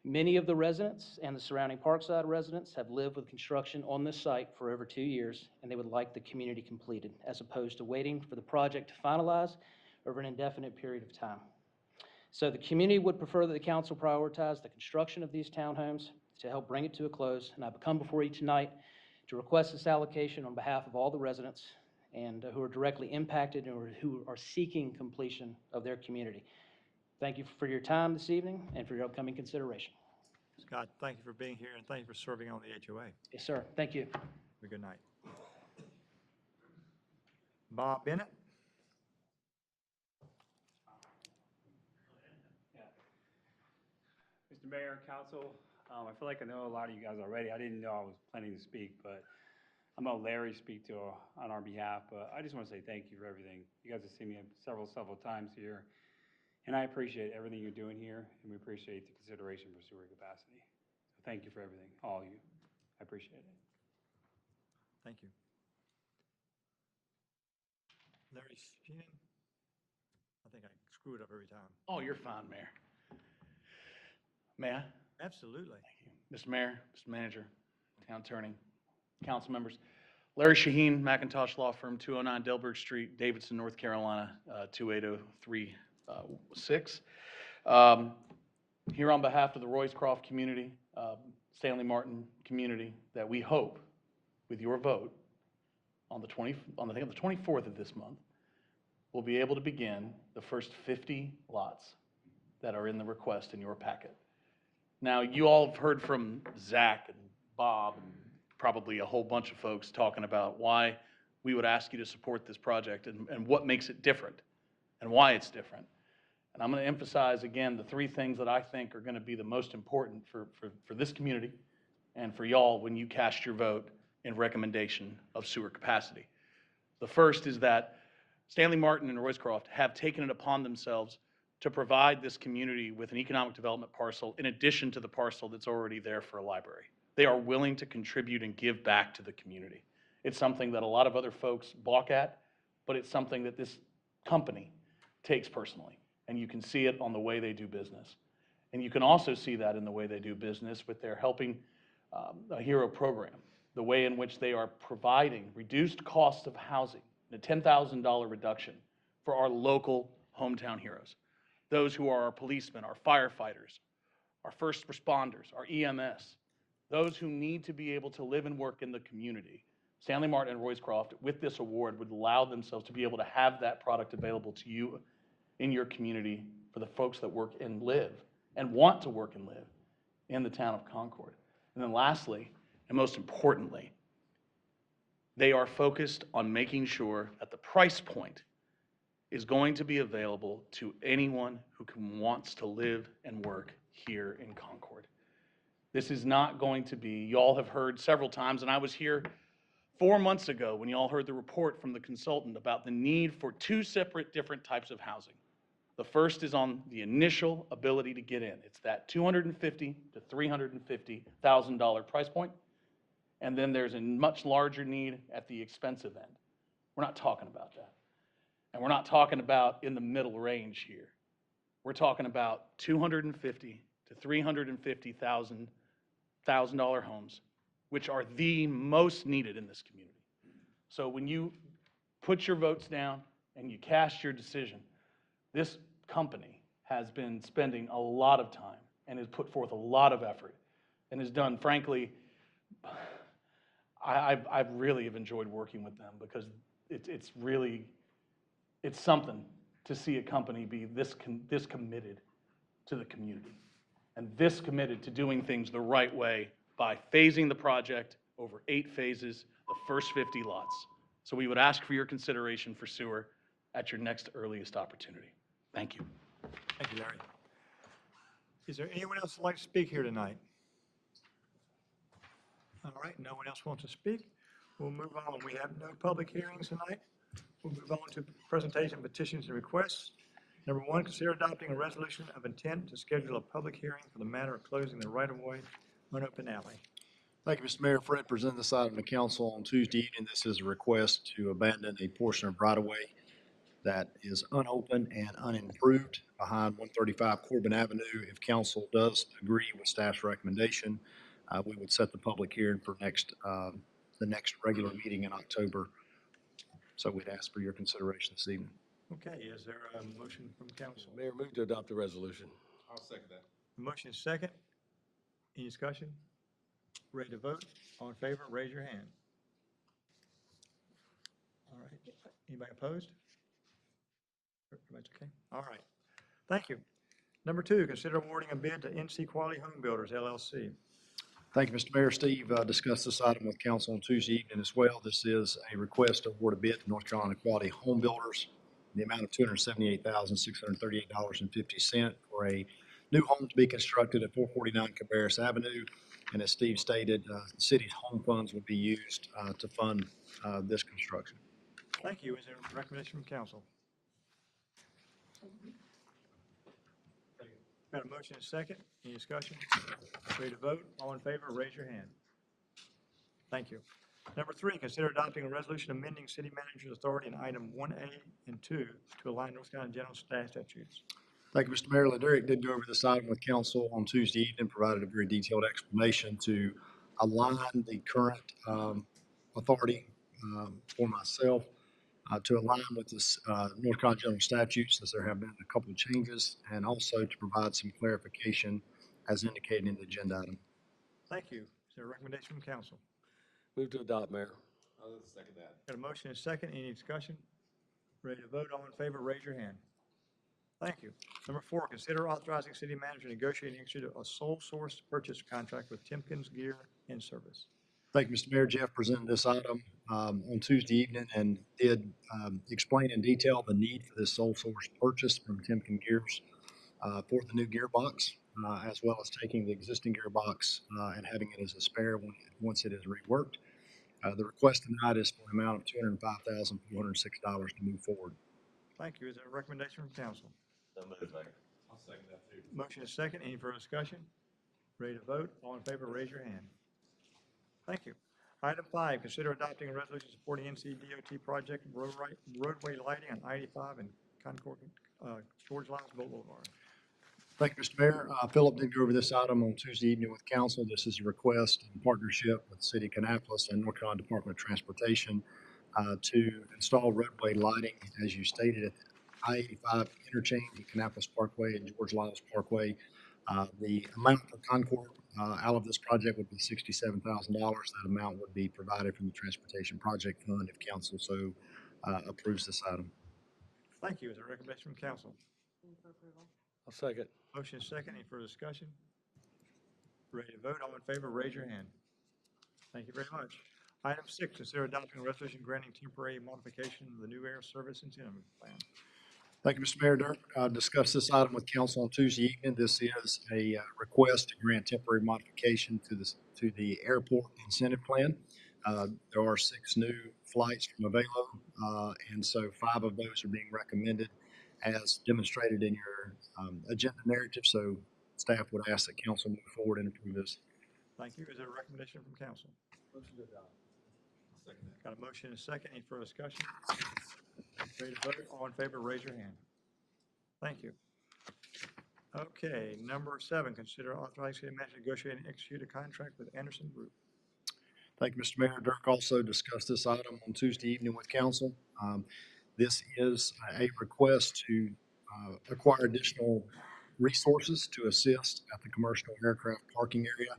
Many of the residents and the surrounding Parkside residents have lived with construction on this site for over 2 years, and they would like the community completed, as opposed to waiting for the project to finalize over an indefinite period of time. So the community would prefer that the council prioritize the construction of these townhomes to help bring it to a close, and I've come before you tonight to request this allocation on behalf of all the residents and who are directly impacted or who are seeking completion of their community. Thank you for your time this evening and for your upcoming consideration.
Scott, thank you for being here, and thank you for serving on the HOA.
Yes, sir. Thank you.
Have a good night. Bob Bennett?
Mr. Mayor, Council, I feel like I know a lot of you guys already. I didn't know I was planning to speak, but I'm going to let Larry speak on our behalf. But I just want to say thank you for everything. You guys have seen me several times here, and I appreciate everything you're doing here, and we appreciate the consideration for sewer capacity. So thank you for everything, all of you. I appreciate it.
Thank you. Larry Sheehan? I think I screw it up every time.
Oh, you're fine, Mayor. May I?
Absolutely.
Mr. Mayor, Mr. Manager, Town Attorney, Council members. Larry Shaheen, McIntosh Law Firm, 209 Delberg Street, Davidson, North Carolina, 28036. Here on behalf of the Roycroft community, Stanley Martin community, that we hope, with your vote, on the 24th of this month, we'll be able to begin the first 50 lots that are in the request in your packet. Now, you all have heard from Zach and Bob and probably a whole bunch of folks talking about why we would ask you to support this project and what makes it different and why it's different. And I'm going to emphasize again the three things that I think are going to be the most important for this community and for y'all when you cast your vote in recommendation of sewer capacity. The first is that Stanley Martin and Roycroft have taken it upon themselves to provide this community with an economic development parcel in addition to the parcel that's already there for a library. They are willing to contribute and give back to the community. It's something that a lot of other folks balk at, but it's something that this company takes personally. And you can see it on the way they do business. And you can also see that in the way they do business with their Helping a Hero program, the way in which they are providing reduced cost of housing, a $10,000 reduction for our local hometown heroes. Those who are our policemen, our firefighters, our first responders, our EMS, those who need to be able to live and work in the community. Stanley Martin and Roycroft, with this award, would allow themselves to be able to have that product available to you in your community for the folks that work and live and want to work and live in the town of Concord. And then lastly, and most importantly, they are focused on making sure that the price point is going to be available to anyone who wants to live and work here in Concord. This is not going to be, y'all have heard several times, and I was here 4 months ago when y'all heard the report from the consultant about the need for two separate different types of housing. The first is on the initial ability to get in. It's that $250,000 to $350,000 price point. And then there's a much larger need at the expensive end. We're not talking about that. And we're not talking about in the middle range here. We're talking about $250,000 to $350,000 homes, which are the most needed in this community. So when you put your votes down and you cast your decision, this company has been spending a lot of time and has put forth a lot of effort and has done, frankly, I really have enjoyed working with them because it's something to see a company be this committed to the community and this committed to doing things the right way by phasing the project over 8 phases, the first 50 lots. So we would ask for your consideration for sewer at your next earliest opportunity. Thank you.
Thank you, Larry. Is there anyone else who'd like to speak here tonight? All right, no one else wants to speak. We'll move on. We have no public hearings tonight. We'll move on to presentation petitions and requests. Number one, consider adopting a resolution of intent to schedule a public hearing for the matter of closing the right-of-way unopened alley.
Thank you, Mr. Mayor. Fred presented this item to council on Tuesday evening. This is a request to abandon a portion of right-of-way that is unopened and unimproved behind 135 Corbin Avenue. If council does agree with staff's recommendation, we would set the public hearing for the next regular meeting in October. So we'd ask for your consideration this evening.
Okay, is there a motion from council?
Mayor, move to adopt the resolution. I'll second that.
Motion is second. Any discussion? Ready to vote? All in favor, raise your hand. All right. Anybody opposed? Everybody's okay? All right. Thank you. Number two, consider awarding a bid to NC Quality Home Builders LLC.
Thank you, Mr. Mayor. Steve discussed this item with council on Tuesday evening as well. This is a request to award a bid to North Carolina Quality Home Builders in the amount of $278,638.50 for a new home to be constructed at 449 Cabarrus Avenue. And as Steve stated, the city's home funds would be used to fund this construction.
Thank you. Is there a recommendation from council? Got a motion and a second. Any discussion? Ready to vote? All in favor, raise your hand. Thank you. Number three, consider adopting a resolution amending city manager's authority in item 1A and 2 to align North Carolina general statutes.
Thank you, Mr. Mayor. Laderick did go over this item with council on Tuesday evening, provided a very detailed explanation to align the current authority for myself to align with this North Carolina general statutes, as there have been a couple of changes, and also to provide some clarification as indicated in the agenda item.
Thank you. Is there a recommendation from council?
Move to adopt, Mayor. I'll second that.
Got a motion and a second. Any discussion? Ready to vote? All in favor, raise your hand. Thank you. Number four, consider authorizing city manager to negotiate and execute a sole source purchase contract with Timkins Gear and Service.
Thank you, Mr. Mayor. Jeff presented this item on Tuesday evening and did explain in detail the need for this sole source purchase from Timken Gears for the new gearbox, as well as taking the existing gearbox and having it as a spare once it is reworked. The request tonight is for an amount of $205,406 to move forward.
Thank you. Is there a recommendation from council?
So moved, Mayor. I'll second that too.
Motion is second. Any further discussion? Ready to vote? All in favor, raise your hand. Thank you. Item five, consider adopting a resolution supporting NCDOT project roadway lighting on I-85 and Concord, George Liles Boulevard.
Thank you, Mr. Mayor. Philip did go over this item on Tuesday evening with council. This is a request in partnership with the City of Kannapolis and North Carolina Department of Transportation to install roadway lighting, as you stated, at the I-85 interchange at Kannapolis Parkway and George Liles Parkway. The amount for Concord out of this project would be $67,000. That amount would be provided from the Transportation Project Fund if council so approves this item.
Thank you. Is there a recommendation from council?
I'll second.
Motion is second. Any further discussion? Ready to vote? All in favor, raise your hand. Thank you very much. Item six, consider adopting a resolution granting temporary modification of the new air service incentive plan.
Thank you, Mr. Mayor. Dirk discussed this item with council on Tuesday evening. This is a request to grant temporary modification to the airport incentive plan. There are 6 new flights from Avelo, and so 5 of those are being recommended as demonstrated in your agenda narrative. So staff would ask that council move forward and approve this.
Thank you. Is there a recommendation from council?
Motion to adopt. Second that.
Got a motion and a second. Any further discussion? Ready to vote? All in favor, raise your hand. Thank you. Okay, number 7, consider authorizing city manager to negotiate and execute a contract with Anderson Group.
Thank you, Mr. Mayor. Dirk also discussed this item on Tuesday evening with council. This is a request to acquire additional resources to assist at the commercial aircraft parking area.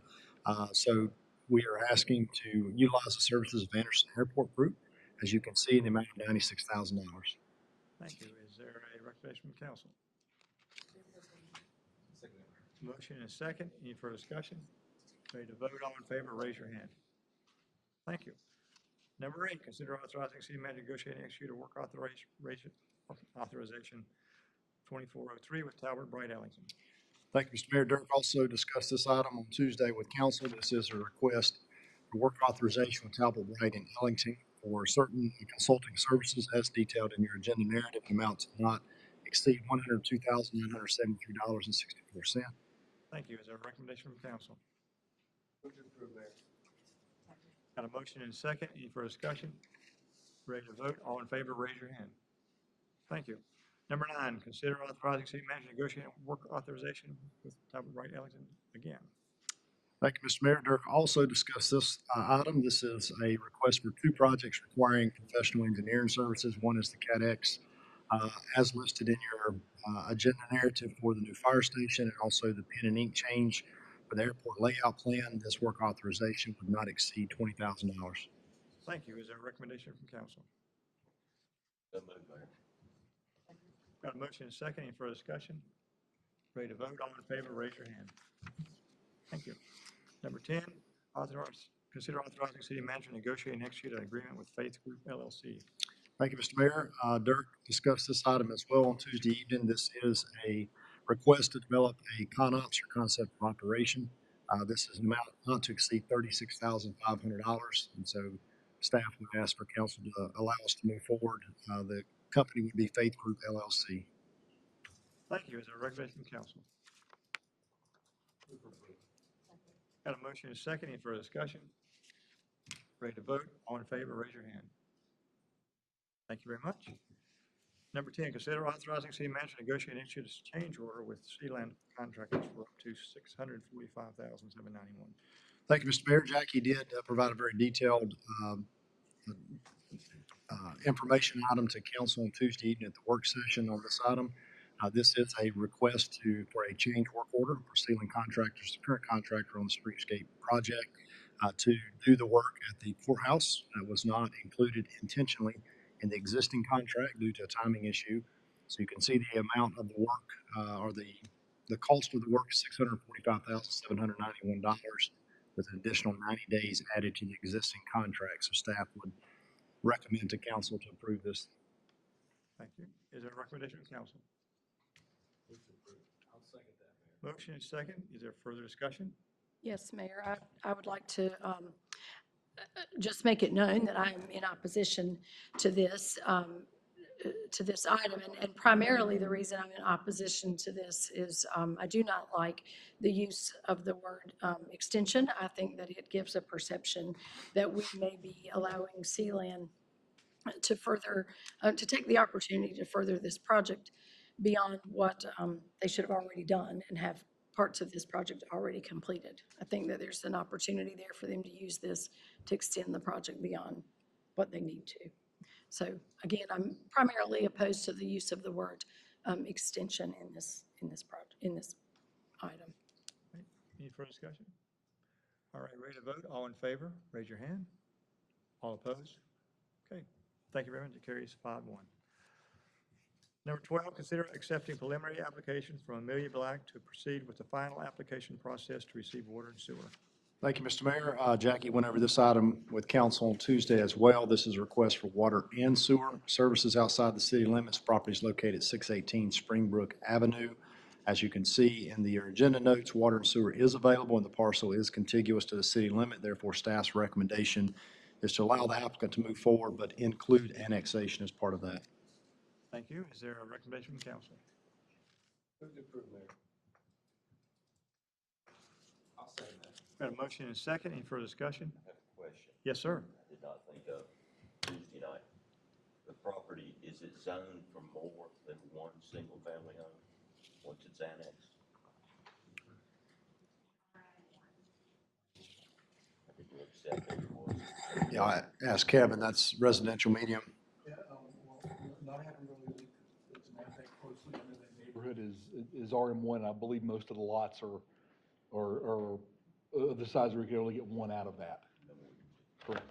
So we are asking to utilize the services of Anderson Airport Group, as you can see, in the amount of $96,000.
Thank you. Is there a recommendation from council? Motion and a second. Any further discussion? Ready to vote? All in favor, raise your hand. Thank you. Number 8, consider authorizing city manager to negotiate and execute a work authorization 2403 with Talbot Bright Ellington.
Thank you, Mr. Mayor. Dirk also discussed this item on Tuesday with council. This is a request for work authorization with Talbot Wright in Ellington for certain consulting services as detailed in your agenda narrative. The amount to not exceed $102,973.64.
Thank you. Is there a recommendation from council? Got a motion and a second. Any further discussion? Ready to vote? All in favor, raise your hand. Thank you. Number 9, consider authorizing city manager to negotiate work authorization with Talbot Wright Ellington again.
Thank you, Mr. Mayor. Dirk also discussed this item. This is a request for 2 projects requiring professional engineering services. One is the CADX, as listed in your agenda narrative for the new fire station, and also the pen and ink change for the airport layout plan. This work authorization would not exceed $20,000.
Thank you. Is there a recommendation from council?
So moved, Mayor.
Got a motion and a second. Any further discussion? Ready to vote? All in favor, raise your hand. Thank you. Number 10, consider authorizing city manager to negotiate and execute an agreement with Faith Group LLC.
Thank you, Mr. Mayor. Dirk discussed this item as well on Tuesday evening. This is a request to develop a ConOps or concept of operation. This is an amount not to exceed $36,500, and so staff would ask for council to allow us to move forward. The company would be Faith Group LLC.
Thank you. Is there a recommendation from council? Got a motion and a second. Any further discussion? Ready to vote? All in favor, raise your hand. Thank you very much. Number 10, consider authorizing city manager to negotiate and issue a change order with Sealand contractors for up to $645,791.
Thank you, Mr. Mayor. Jackie did provide a very detailed information item to council on Tuesday evening at the work session on this item. This is a request for a change work order for Sealand Contractors, the current contractor on the streetscape project, to do the work at the courthouse. That was not included intentionally in the existing contract due to a timing issue. So you can see the amount of the work, or the cost of the work is $645,791 with an additional 90 days added to the existing contract. So staff would recommend to council to approve this.
Thank you. Is there a recommendation from council?
I'll second that, Mayor.
Motion and second. Is there further discussion?
Yes, Mayor, I would like to just make it known that I am in opposition to this item. And primarily, the reason I'm in opposition to this is I do not like the use of the word extension. I think that it gives a perception that we may be allowing Sealand to further, to take the opportunity to further this project beyond what they should have already done and have parts of this project already completed. I think that there's an opportunity there for them to use this to extend the project beyond what they need to. So again, I'm primarily opposed to the use of the word extension in this item.
Any further discussion? All right, ready to vote? All in favor, raise your hand. All opposed? Okay, thank you very much. It carries 5-1. Number 12, consider accepting preliminary applications from Amelia Black to proceed with the final application process to receive water and sewer.
Thank you, Mr. Mayor. Jackie went over this item with council on Tuesday as well. This is a request for water and sewer services outside the city limits. Property is located at 618 Springbrook Avenue. As you can see in the agenda notes, water and sewer is available and the parcel is contiguous to the city limit. Therefore, staff's recommendation is to allow the applicant to move forward, but include annexation as part of that.
Thank you. Is there a recommendation from council?
Move to approve, Mayor. I'll second that.
Got a motion and a second. Any further discussion?
I have a question.
Yes, sir.
I did not think of Tuesday night. The property, is it zoned for more than one single family home once it's annexed? I didn't accept it was.
Yeah, I asked Kevin, that's residential medium.
Yeah, well, not having really looked at that closely, I know that neighborhood is RM1. I believe most of the lots are the size where you can only get one out of that. Correct.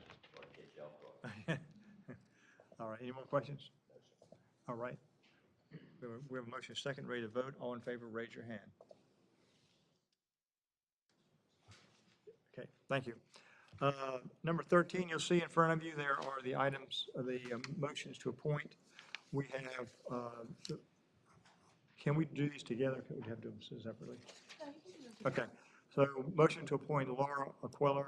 All right, any more questions? All right. We have a motion second, ready to vote. All in favor, raise your hand. Okay, thank you. Number 13, you'll see in front of you, there are the items, the motions to appoint. We have Can we do these together? Can we have to do them separately? Okay, so motion to appoint Laura Aquila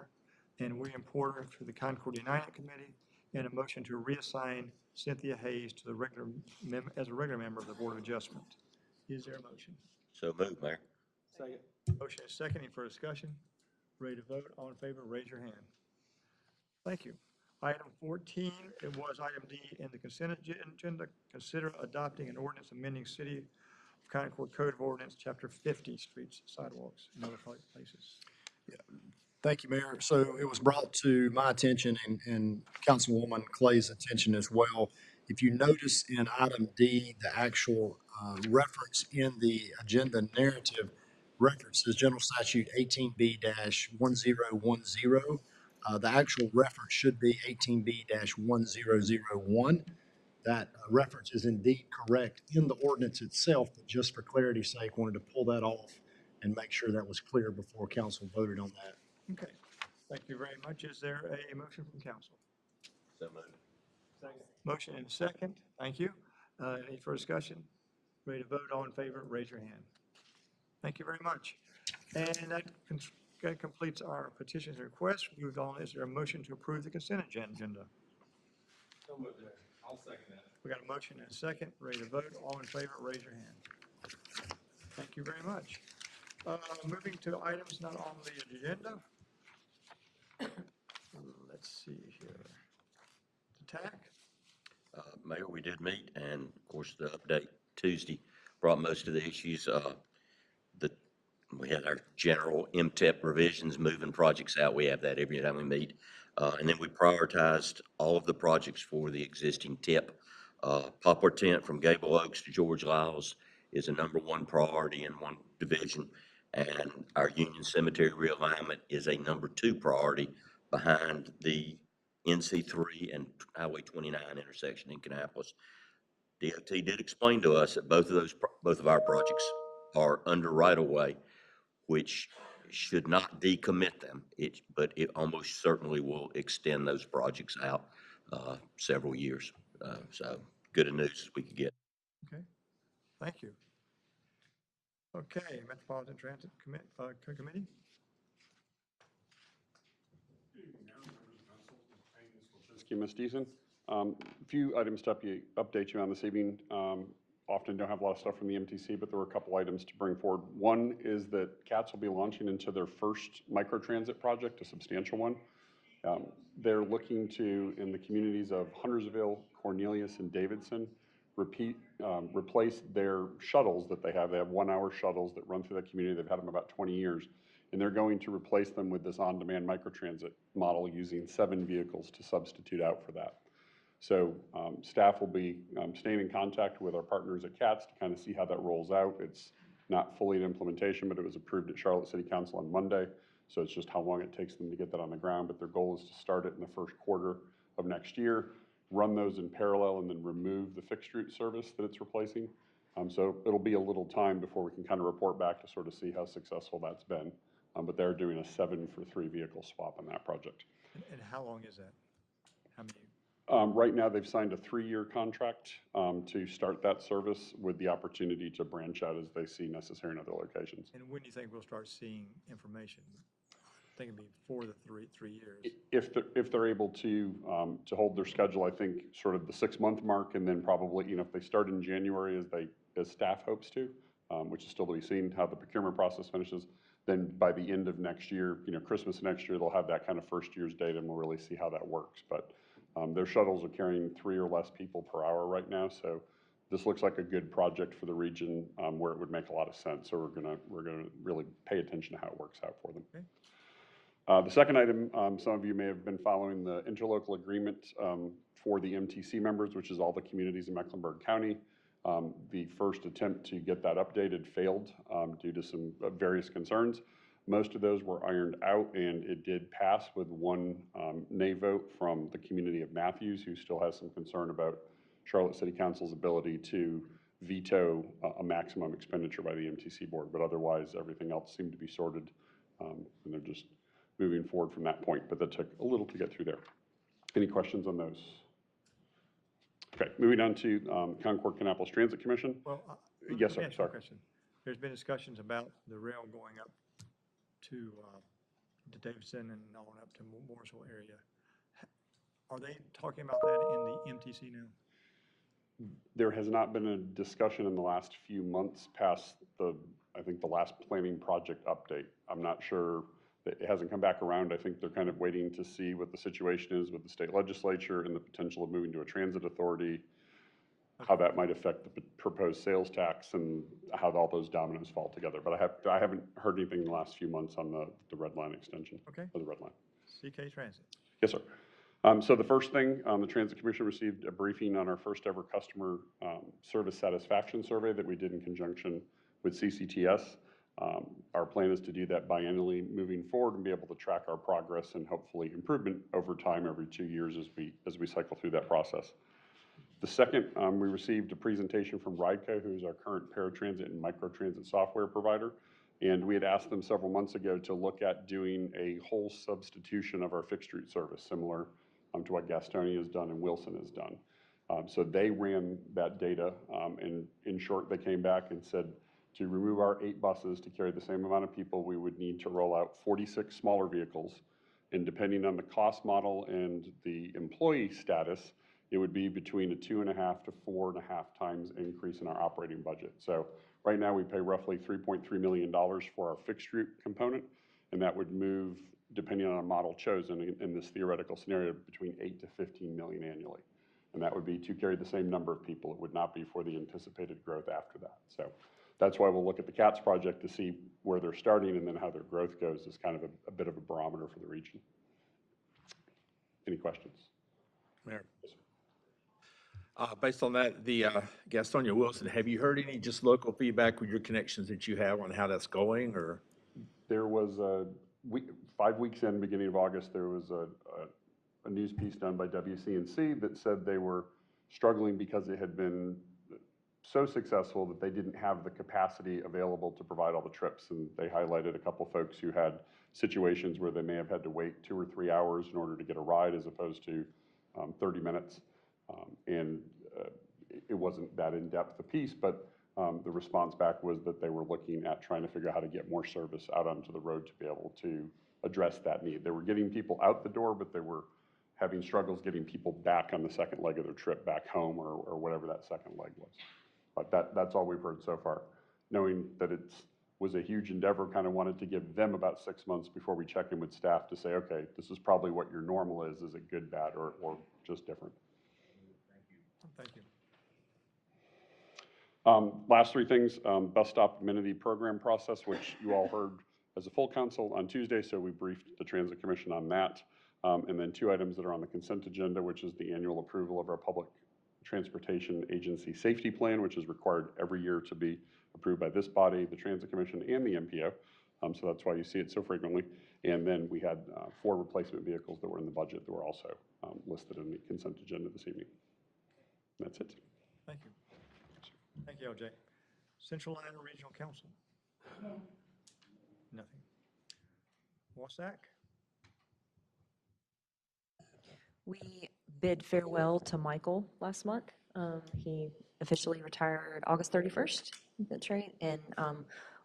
and William Porter to the Concord United Committee, and a motion to reassign Cynthia Hayes to the as a regular member of the Board of Adjustment. Is there a motion?
So moved, Mayor.
Second. Motion is second. Any further discussion? Ready to vote? All in favor, raise your hand. Thank you. Item 14, it was item D in the consent agenda. Consider adopting an ordinance amending City of Concord Code of Ordinance, Chapter 50, Streets, Sidewalks, and Other Public Places.
Thank you, Mayor. So it was brought to my attention and Councilwoman Clay's attention as well. If you notice in item D, the actual reference in the agenda narrative references General Statute 18B-1010. The actual reference should be 18B-1001. That reference is indeed correct in the ordinance itself, but just for clarity's sake, wanted to pull that off and make sure that was clear before council voted on that.
Okay, thank you very much. Is there a motion from council?
So moved.
Second. Motion and second. Thank you. Any further discussion? Ready to vote? All in favor, raise your hand. Thank you very much. And that completes our petitions and requests. Moved on. Is there a motion to approve the consent agenda?
So moved, Mayor. I'll second that.
We got a motion and a second. Ready to vote? All in favor, raise your hand. Thank you very much. Moving to items not on the agenda. Let's see here. The TAC.
Mayor, we did meet, and of course, the update Tuesday brought most of the issues. We had our general MTEP revisions, moving projects out. We have that every time we meet. And then we prioritized all of the projects for the existing TIP. Poplar Tent from Gable Oaks to George Lyles is a #1 priority in one division. And our Union Cemetery realignment is a #2 priority behind the NC3 and Highway 29 intersection in Kannapolis. DOT did explain to us that both of our projects are under right-of-way, which should not decommit them, but it almost certainly will extend those projects out several years. So good news as we could get.
Okay, thank you. Okay, Metropolitan Transit Committee.
Ms. Deason. A few items to update you on this evening. Often don't have a lot of stuff from the MTC, but there were a couple items to bring forward. One is that CATS will be launching into their first microtransit project, a substantial one. They're looking to, in the communities of Huntersville, Cornelius, and Davidson, replace their shuttles that they have. They have 1-hour shuttles that run through that community. They've had them about 20 years. And they're going to replace them with this on-demand microtransit model using 7 vehicles to substitute out for that. So staff will be staying in contact with our partners at CATS to kind of see how that rolls out. It's not fully in implementation, but it was approved at Charlotte City Council on Monday. So it's just how long it takes them to get that on the ground. But their goal is to start it in the first quarter of next year, run those in parallel, and then remove the fixed route service that it's replacing. So it'll be a little time before we can kind of report back to sort of see how successful that's been. But they're doing a 7-for-3 vehicle swap on that project.
And how long is that? How many?
Right now, they've signed a 3-year contract to start that service with the opportunity to branch out as they see necessary in other locations.
And when do you think we'll start seeing information? I think it'd be before the three years.
If they're able to hold their schedule, I think sort of the 6-month mark, and then probably, if they start in January as staff hopes to, which is still to be seen how the procurement process finishes, then by the end of next year, Christmas next year, they'll have that kind of first year's data, and we'll really see how that works. But their shuttles are carrying 3 or less people per hour right now, so this looks like a good project for the region where it would make a lot of sense. So we're gonna really pay attention to how it works out for them.
Okay.
The second item, some of you may have been following the interlocal agreement for the MTC members, which is all the communities in Mecklenburg County. The first attempt to get that updated failed due to some various concerns. Most of those were ironed out, and it did pass with 1 nay vote from the community of Matthews, who still has some concern about Charlotte City Council's ability to veto a maximum expenditure by the MTC board. But otherwise, everything else seemed to be sorted, and they're just moving forward from that point. But that took a little to get through there. Any questions on those? Okay, moving on to Concord Kannapolis Transit Commission.
Well,
Yes, sir,
Let me ask you a
sorry.
question. There's been discussions about the rail going up to Davidson and on up to Mooresville area. Are they talking about that in the MTC now?
There has not been a discussion in the last few months past I think the last planning project update. I'm not sure, that it hasn't come back around. I think they're kind of waiting to see what the situation is with the state legislature and the potential of moving to a transit authority, how that might affect the proposed sales tax and how all those dominoes fall together. But I haven't heard anything in the last few months on the red line extension.
Okay.
Or the red line.
CK Transit.
Yes, sir. So the first thing, the Transit Commission received a briefing on our first ever customer service satisfaction survey that we did in conjunction with CCTS. Our plan is to do that biannually moving forward and be able to track our progress and hopefully improvement over time every 2 years as we cycle through that process. The second, we received a presentation from Rideco, who is our current paratransit and microtransit software provider. And we had asked them several months ago to look at doing a whole substitution of our fixed route service, similar to what Gastonia has done and Wilson has done. So they ran that data, and in short, they came back and said to remove our 8 buses to carry the same amount of people, we would need to roll out 46 smaller vehicles. And depending on the cost model and the employee status, it would be between a 2.5 to 4.5 times increase in our operating budget. So right now we pay roughly $3.3 million for our fixed route component, and that would move, depending on a model chosen in this theoretical scenario, between 8 to 15 million annually. And that would be to carry the same number of people. It would not be for the anticipated growth after that. So that's why we'll look at the CATS project to see where they're starting and then how their growth goes as kind of a bit of a barometer for the region. Any questions?
Mayor. Based on that, the Gastonia Wilson, have you heard any just local feedback with your connections that you have on how that's going, or?
There was 5 weeks in, beginning of August, there was a news piece done by WCNC that said they were struggling because it had been so successful that they didn't have the capacity available to provide all the trips. And they highlighted a couple folks who had situations where they may have had to wait 2 or 3 hours in order to get a ride as opposed to 30 minutes. It wasn't that in-depth a piece, but the response back was that they were looking at trying to figure out how to get more service out onto the road to be able to address that need. They were getting people out the door, but they were having struggles getting people back on the second leg of their trip back home or whatever that second leg was. But that's all we've heard so far. Knowing that it was a huge endeavor, kind of wanted to give them about 6 months before we check in with staff to say, okay, this is probably what your normal is. Is it good, bad, or just different?
Thank you.
Last 3 things, bus stop amenity program process, which you all heard as a full council on Tuesday, so we briefed the Transit Commission on that. And then 2 items that are on the consent agenda, which is the annual approval of our Public Transportation Agency Safety Plan, which is required every year to be approved by this body, the Transit Commission, and the MPO. So that's why you see it so frequently. And then we had 4 replacement vehicles that were in the budget that were also listed in the consent agenda this evening. That's it.
Thank you. Thank you, LJ. Central Iowa Regional Council? Nothing. Wasack?
We bid farewell to Michael last month. He officially retired August 31st, that's right, and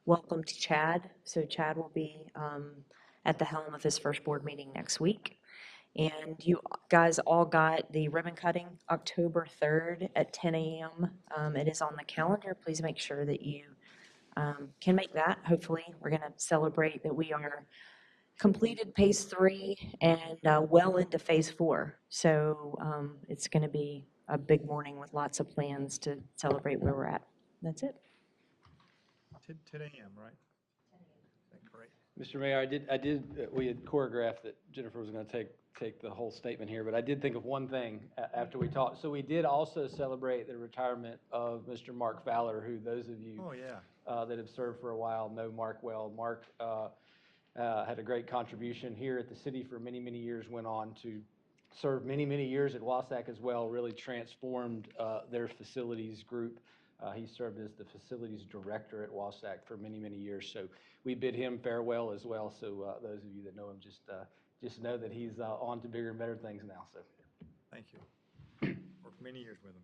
welcomed Chad. So Chad will be at the helm of his first board meeting next week. And you guys all got the ribbon cutting October 3rd at 10 a.m. It is on the calendar. Please make sure that you can make that. Hopefully, we're going to celebrate that we are completed phase 3 and well into phase 4. So it's going to be a big morning with lots of plans to celebrate where we're at. That's it.
10 a.m., right? Great.
Mr. Mayor, we had choreographed that Jennifer was going to take the whole statement here, but I did think of one thing after we talked. So we did also celebrate the retirement of Mr. Mark Fowler, who those of you that have served for a while know Mark well. Mark had a great contribution here at the city for many, many years, went on to serve many, many years at Wasack as well, really transformed their facilities group. He served as the facilities director at Wasack for many, many years. So we bid him farewell as well. So those of you that know him just know that he's on to bigger and better things now. So
thank you. Worked many years with him.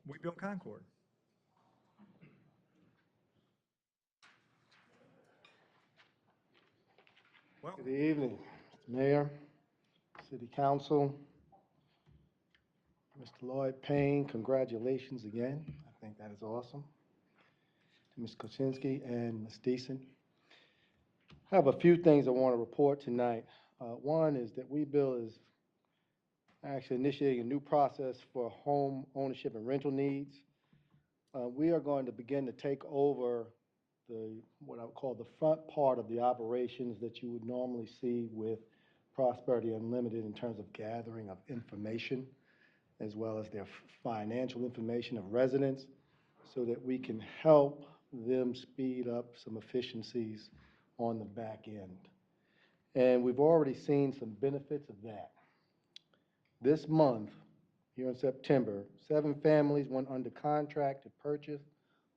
We built Concord. Welcome.
Good evening, Mr. Mayor, City Council, Mr. Lloyd Payne, congratulations again. I think that is awesome. To Ms. Kosinski and Ms. Deason. I have a few things I want to report tonight. One is that WeBuild is actually initiating a new process for home ownership and rental needs. We are going to begin to take over what I would call the front part of the operations that you would normally see with Prosperity Unlimited in terms of gathering of information, as well as their financial information of residents, so that we can help them speed up some efficiencies on the back end. And we've already seen some benefits of that. This month, here in September, 7 families went under contract to purchase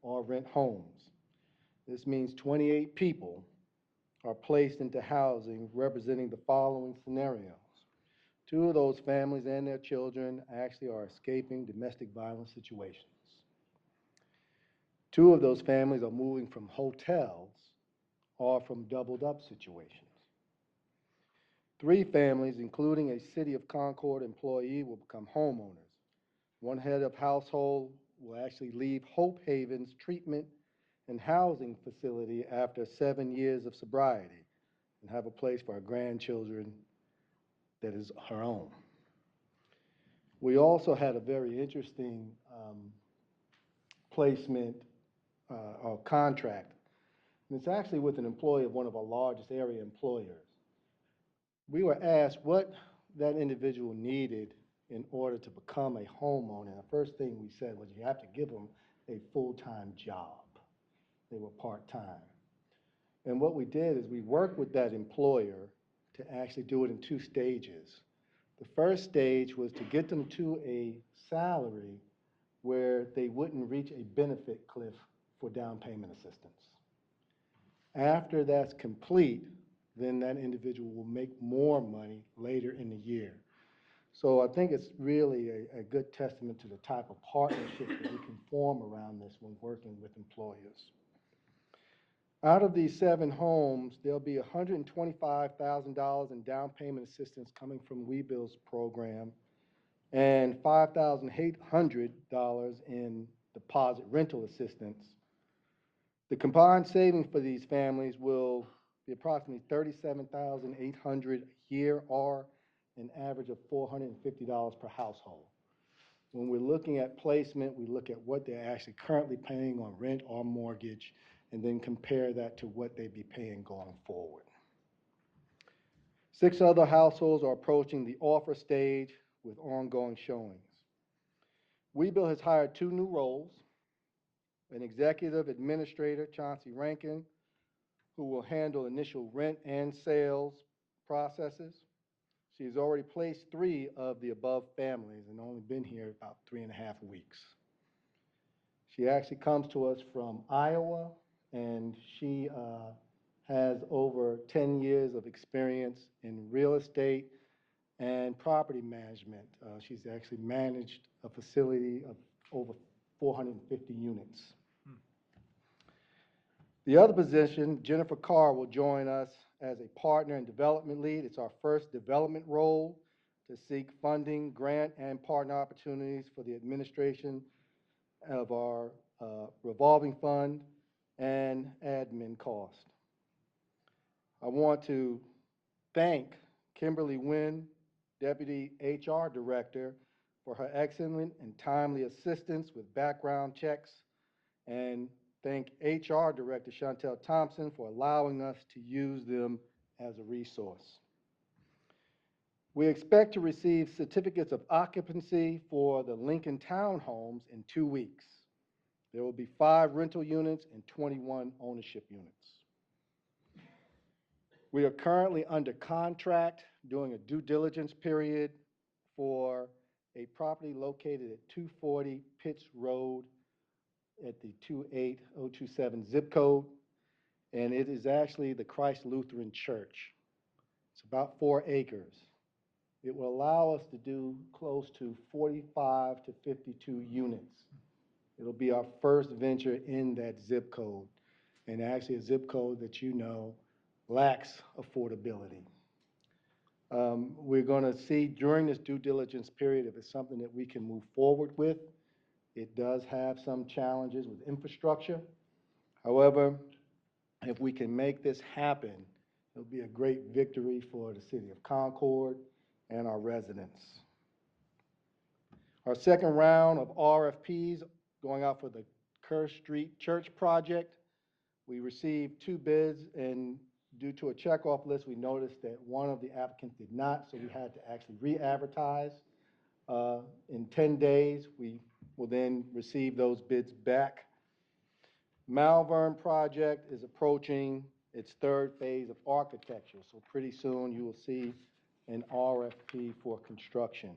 or rent homes. This means 28 people are placed into housing representing the following scenarios. 2 of those families and their children actually are escaping domestic violence situations. 2 of those families are moving from hotels or from doubled up situations. 3 families, including a City of Concord employee, will become homeowners. 1 head of household will actually leave Hope Haven's treatment and housing facility after 7 years of sobriety and have a place for her grandchildren that is her own. We also had a very interesting placement or contract. And it's actually with an employee of one of our largest area employers. We were asked what that individual needed in order to become a homeowner. And the first thing we said was you have to give them a full-time job. They were part-time. And what we did is we worked with that employer to actually do it in 2 stages. The first stage was to get them to a salary where they wouldn't reach a benefit cliff for down payment assistance. After that's complete, then that individual will make more money later in the year. So I think it's really a good testament to the type of partnership that we can form around this when working with employers. Out of these 7 homes, there'll be $125,000 in down payment assistance coming from WeBuild's program and $5,800 in deposit rental assistance. The combined savings for these families will be approximately $37,800 a year, or an average of $450 per household. When we're looking at placement, we look at what they're actually currently paying on rent or mortgage, and then compare that to what they'd be paying going forward. 6 other households are approaching the offer stage with ongoing showings. WeBuild has hired 2 new roles, an executive administrator, Chauncey Rankin, who will handle initial rent and sales processes. She's already placed 3 of the above families and only been here about 3.5 weeks. She actually comes to us from Iowa, and she has over 10 years of experience in real estate and property management. She's actually managed a facility of over 450 units. The other position, Jennifer Carr, will join us as a partner and development lead. It's our first development role to seek funding, grant, and partner opportunities for the administration of our revolving fund and admin cost. I want to thank Kimberly Wynn, Deputy HR Director, for her excellent and timely assistance with background checks, and thank HR Director Chantel Thompson for allowing us to use them as a resource. We expect to receive certificates of occupancy for the Lincoln Townhomes in 2 weeks. There will be 5 rental units and 21 ownership units. We are currently under contract doing a due diligence period for a property located at 240 Pitts Road at the 28027 zip code, and it is actually the Christ Lutheran Church. It's about 4 acres. It will allow us to do close to 45 to 52 units. It'll be our first venture in that zip code, and actually a zip code that you know lacks affordability. We're going to see during this due diligence period if it's something that we can move forward with. It does have some challenges with infrastructure. However, if we can make this happen, it'll be a great victory for the city of Concord and our residents. Our second round of RFPs going out for the Kerr Street Church project. We received 2 bids, and due to a checkoff list, we noticed that one of the applicants did not, so we had to actually re-advertise. In 10 days, we will then receive those bids back. Malvern project is approaching its 3rd phase of architecture, so pretty soon you will see an RFP for construction.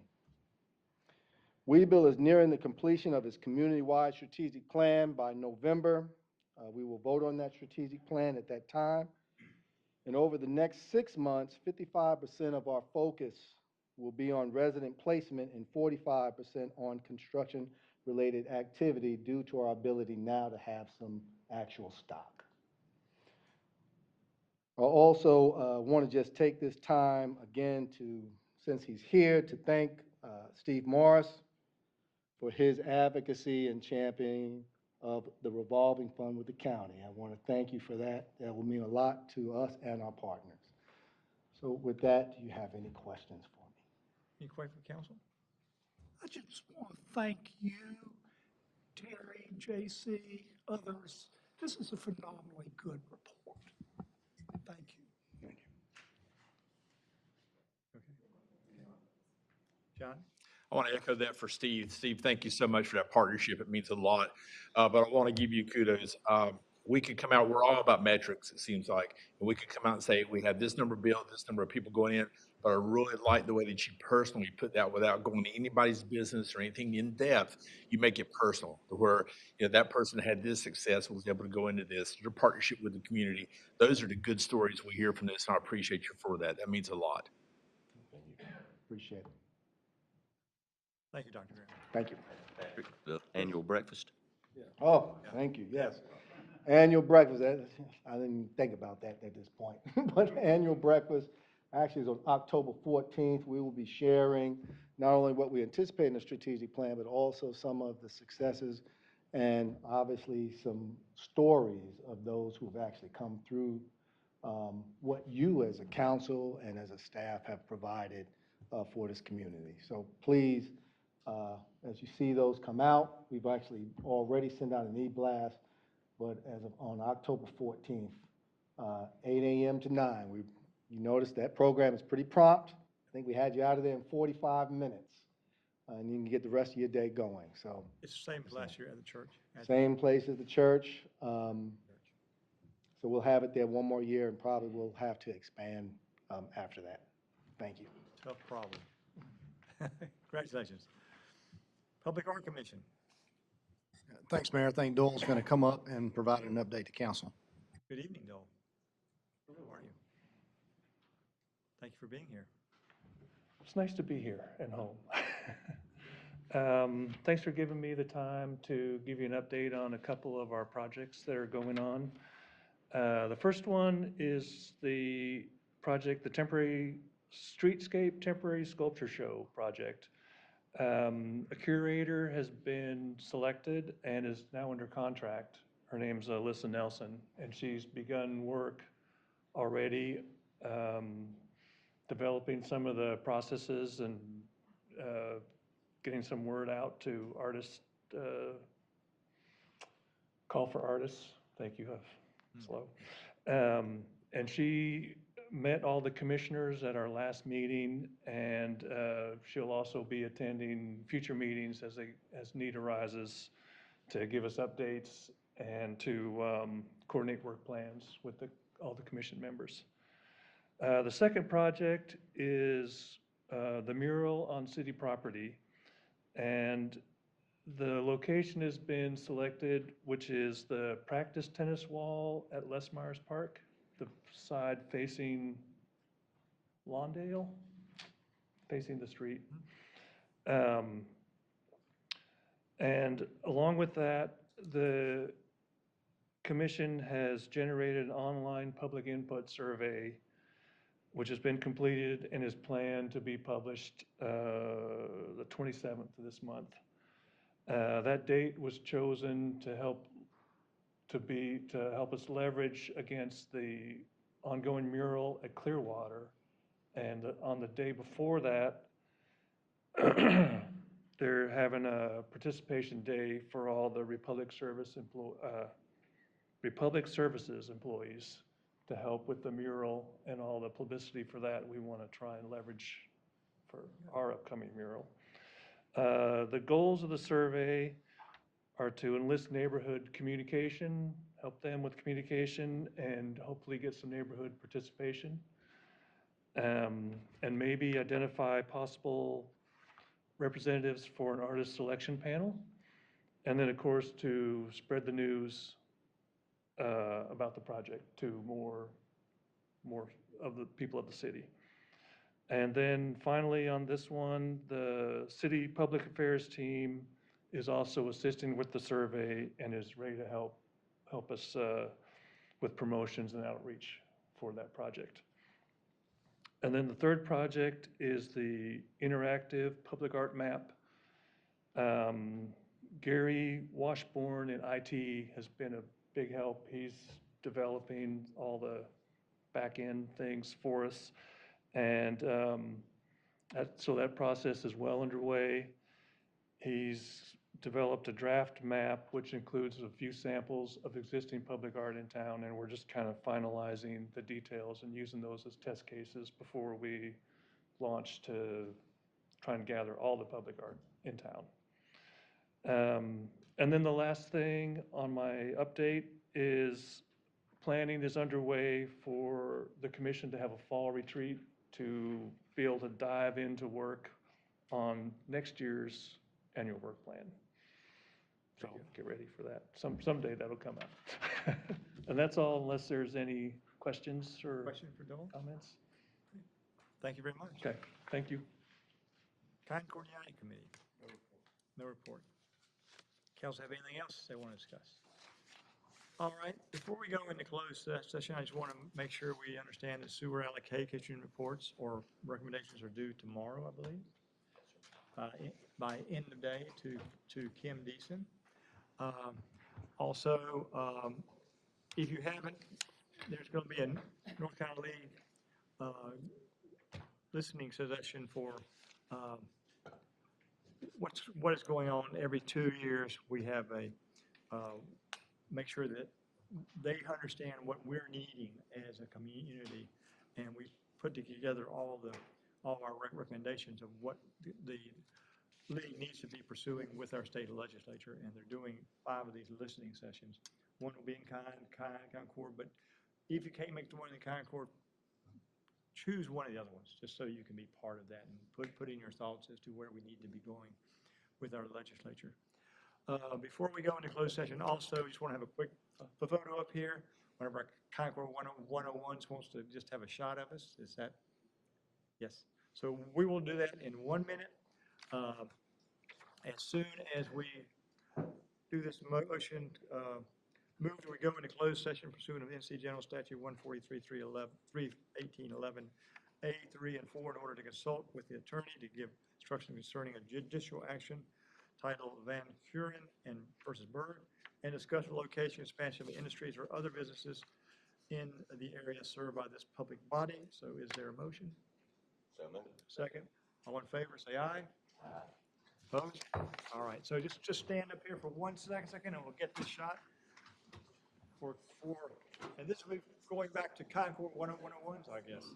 Weeville is nearing the completion of its community-wide strategic plan by November. We will vote on that strategic plan at that time. And over the next 6 months, 55% of our focus will be on resident placement and 45% on construction-related activity due to our ability now to have some actual stock. I also want to just take this time again to, since he's here, to thank Steve Morris for his advocacy and championing of the revolving fund with the county. I want to thank you for that. That will mean a lot to us and our partners. So with that, do you have any questions for me?
Any questions for council?
I just want to thank you, Terry, JC, others. This is a phenomenally good report. Thank you.
John?
I want to echo that for Steve. Steve, thank you so much for that partnership. It means a lot. But I want to give you kudos. We could come out, we're all about metrics, it seems like. And we could come out and say, we have this number built, this number of people going in. But I really like the way that you personally put that without going to anybody's business or anything in depth. You make it personal to where, that person had this success, was able to go into this, your partnership with the community. Those are the good stories we hear from this, and I appreciate you for that. That means a lot.
Appreciate it.
Thank you, Dr. Graham.
Thank you.
The annual breakfast.
Oh, thank you, yes. Annual breakfast, I didn't think about that at this point. But annual breakfast actually is on October 14th. We will be sharing not only what we anticipate in the strategic plan, but also some of the successes and obviously some stories of those who have actually come through what you as a council and as a staff have provided for this community. So please, as you see those come out, we've actually already sent out an e-blast, but as of on October 14th, 8 a.m. to 9, you notice that program is pretty prompt. I think we had you out of there in 45 minutes, and you can get the rest of your day going. So
It's the same as last year at the church.
same place as the church. So we'll have it there one more year, and probably we'll have to expand after that. Thank you.
Tough problem. Congratulations. Public Art Commission.
Thanks, Mayor. I think Dole's going to come up and provide an update to council.
Good evening, Dole. How are you? Thank you for being here.
It's nice to be here and home. Thanks for giving me the time to give you an update on a couple of our projects that are going on. The first one is the project, the Temporary Streetscape Temporary Sculpture Show project. A curator has been selected and is now under contract. Her name's Alyssa Nelson, and she's begun work already, developing some of the processes and getting some word out to artists, call for artists. Thank you, I'm slow. And she met all the commissioners at our last meeting, and she'll also be attending future meetings as need arises to give us updates and to coordinate work plans with all the commission members. The second project is the mural on city property, and the location has been selected, which is the practice tennis wall at Les Myers Park, the side facing Lawndale, facing the street. And along with that, the commission has generated an online public input survey, which has been completed and is planned to be published the 27th of this month. That date was chosen to help us leverage against the ongoing mural at Clearwater. And on the day before that, they're having a participation day for all the Republic Services employees to help with the mural and all the publicity for that we want to try and leverage for our upcoming mural. The goals of the survey are to enlist neighborhood communication, help them with communication, and hopefully get some neighborhood participation. And maybe identify possible representatives for an artist selection panel. And then, of course, to spread the news about the project to more of the people of the city. And then finally on this one, the city public affairs team is also assisting with the survey and is ready to help us with promotions and outreach for that project. And then the third project is the interactive public art map. Gary Washburn in IT has been a big help. He's developing all the back-end things for us. And so that process is well underway. He's developed a draft map, which includes a few samples of existing public art in town, and we're just kind of finalizing the details and using those as test cases before we launch to try and gather all the public art in town. And then the last thing on my update is planning is underway for the commission to have a fall retreat to be able to dive into work on next year's annual work plan. So get ready for that. Someday that'll come out. And that's all, unless there's any questions or
Question for Dolan?
comments.
Thank you very much.
Okay, thank you.
Concord United Committee. No report. Council have anything else they want to discuss? All right, before we go into closed session, I just want to make sure we understand the sewer allocation reports or recommendations are due tomorrow, I believe, by end of day to Kim Deason. Also, if you haven't, there's going to be a North Carolina League listening session for what is going on every 2 years. We have a make sure that they understand what we're needing as a community, and we put together all our recommendations of what the league needs to be pursuing with our state legislature, and they're doing 5 of these listening sessions. One will be in Concord, but if you can't make the one in Concord, choose one of the other ones, just so you can be part of that and put in your thoughts as to where we need to be going with our legislature. Before we go into closed session, also, just want to have a quick photo up here. One of our Concord 101s wants to just have a shot of us. Is that? Yes. So we will do that in 1 minute. As soon as we do this motion, move that we go into closed session pursuant of NC General Statute 143-311A3 and 4 in order to consult with the attorney to give instruction concerning a judicial action titled Van Kuren and versus Berg, and discuss the location, expansion of industries or other businesses in the area served by this public body. So is there a motion?
So moved.
Second. All in favor, say aye. Opposed? All right, so just stand up here for 1 second and we'll get this shot and this will be going back to Concord 101s, I guess.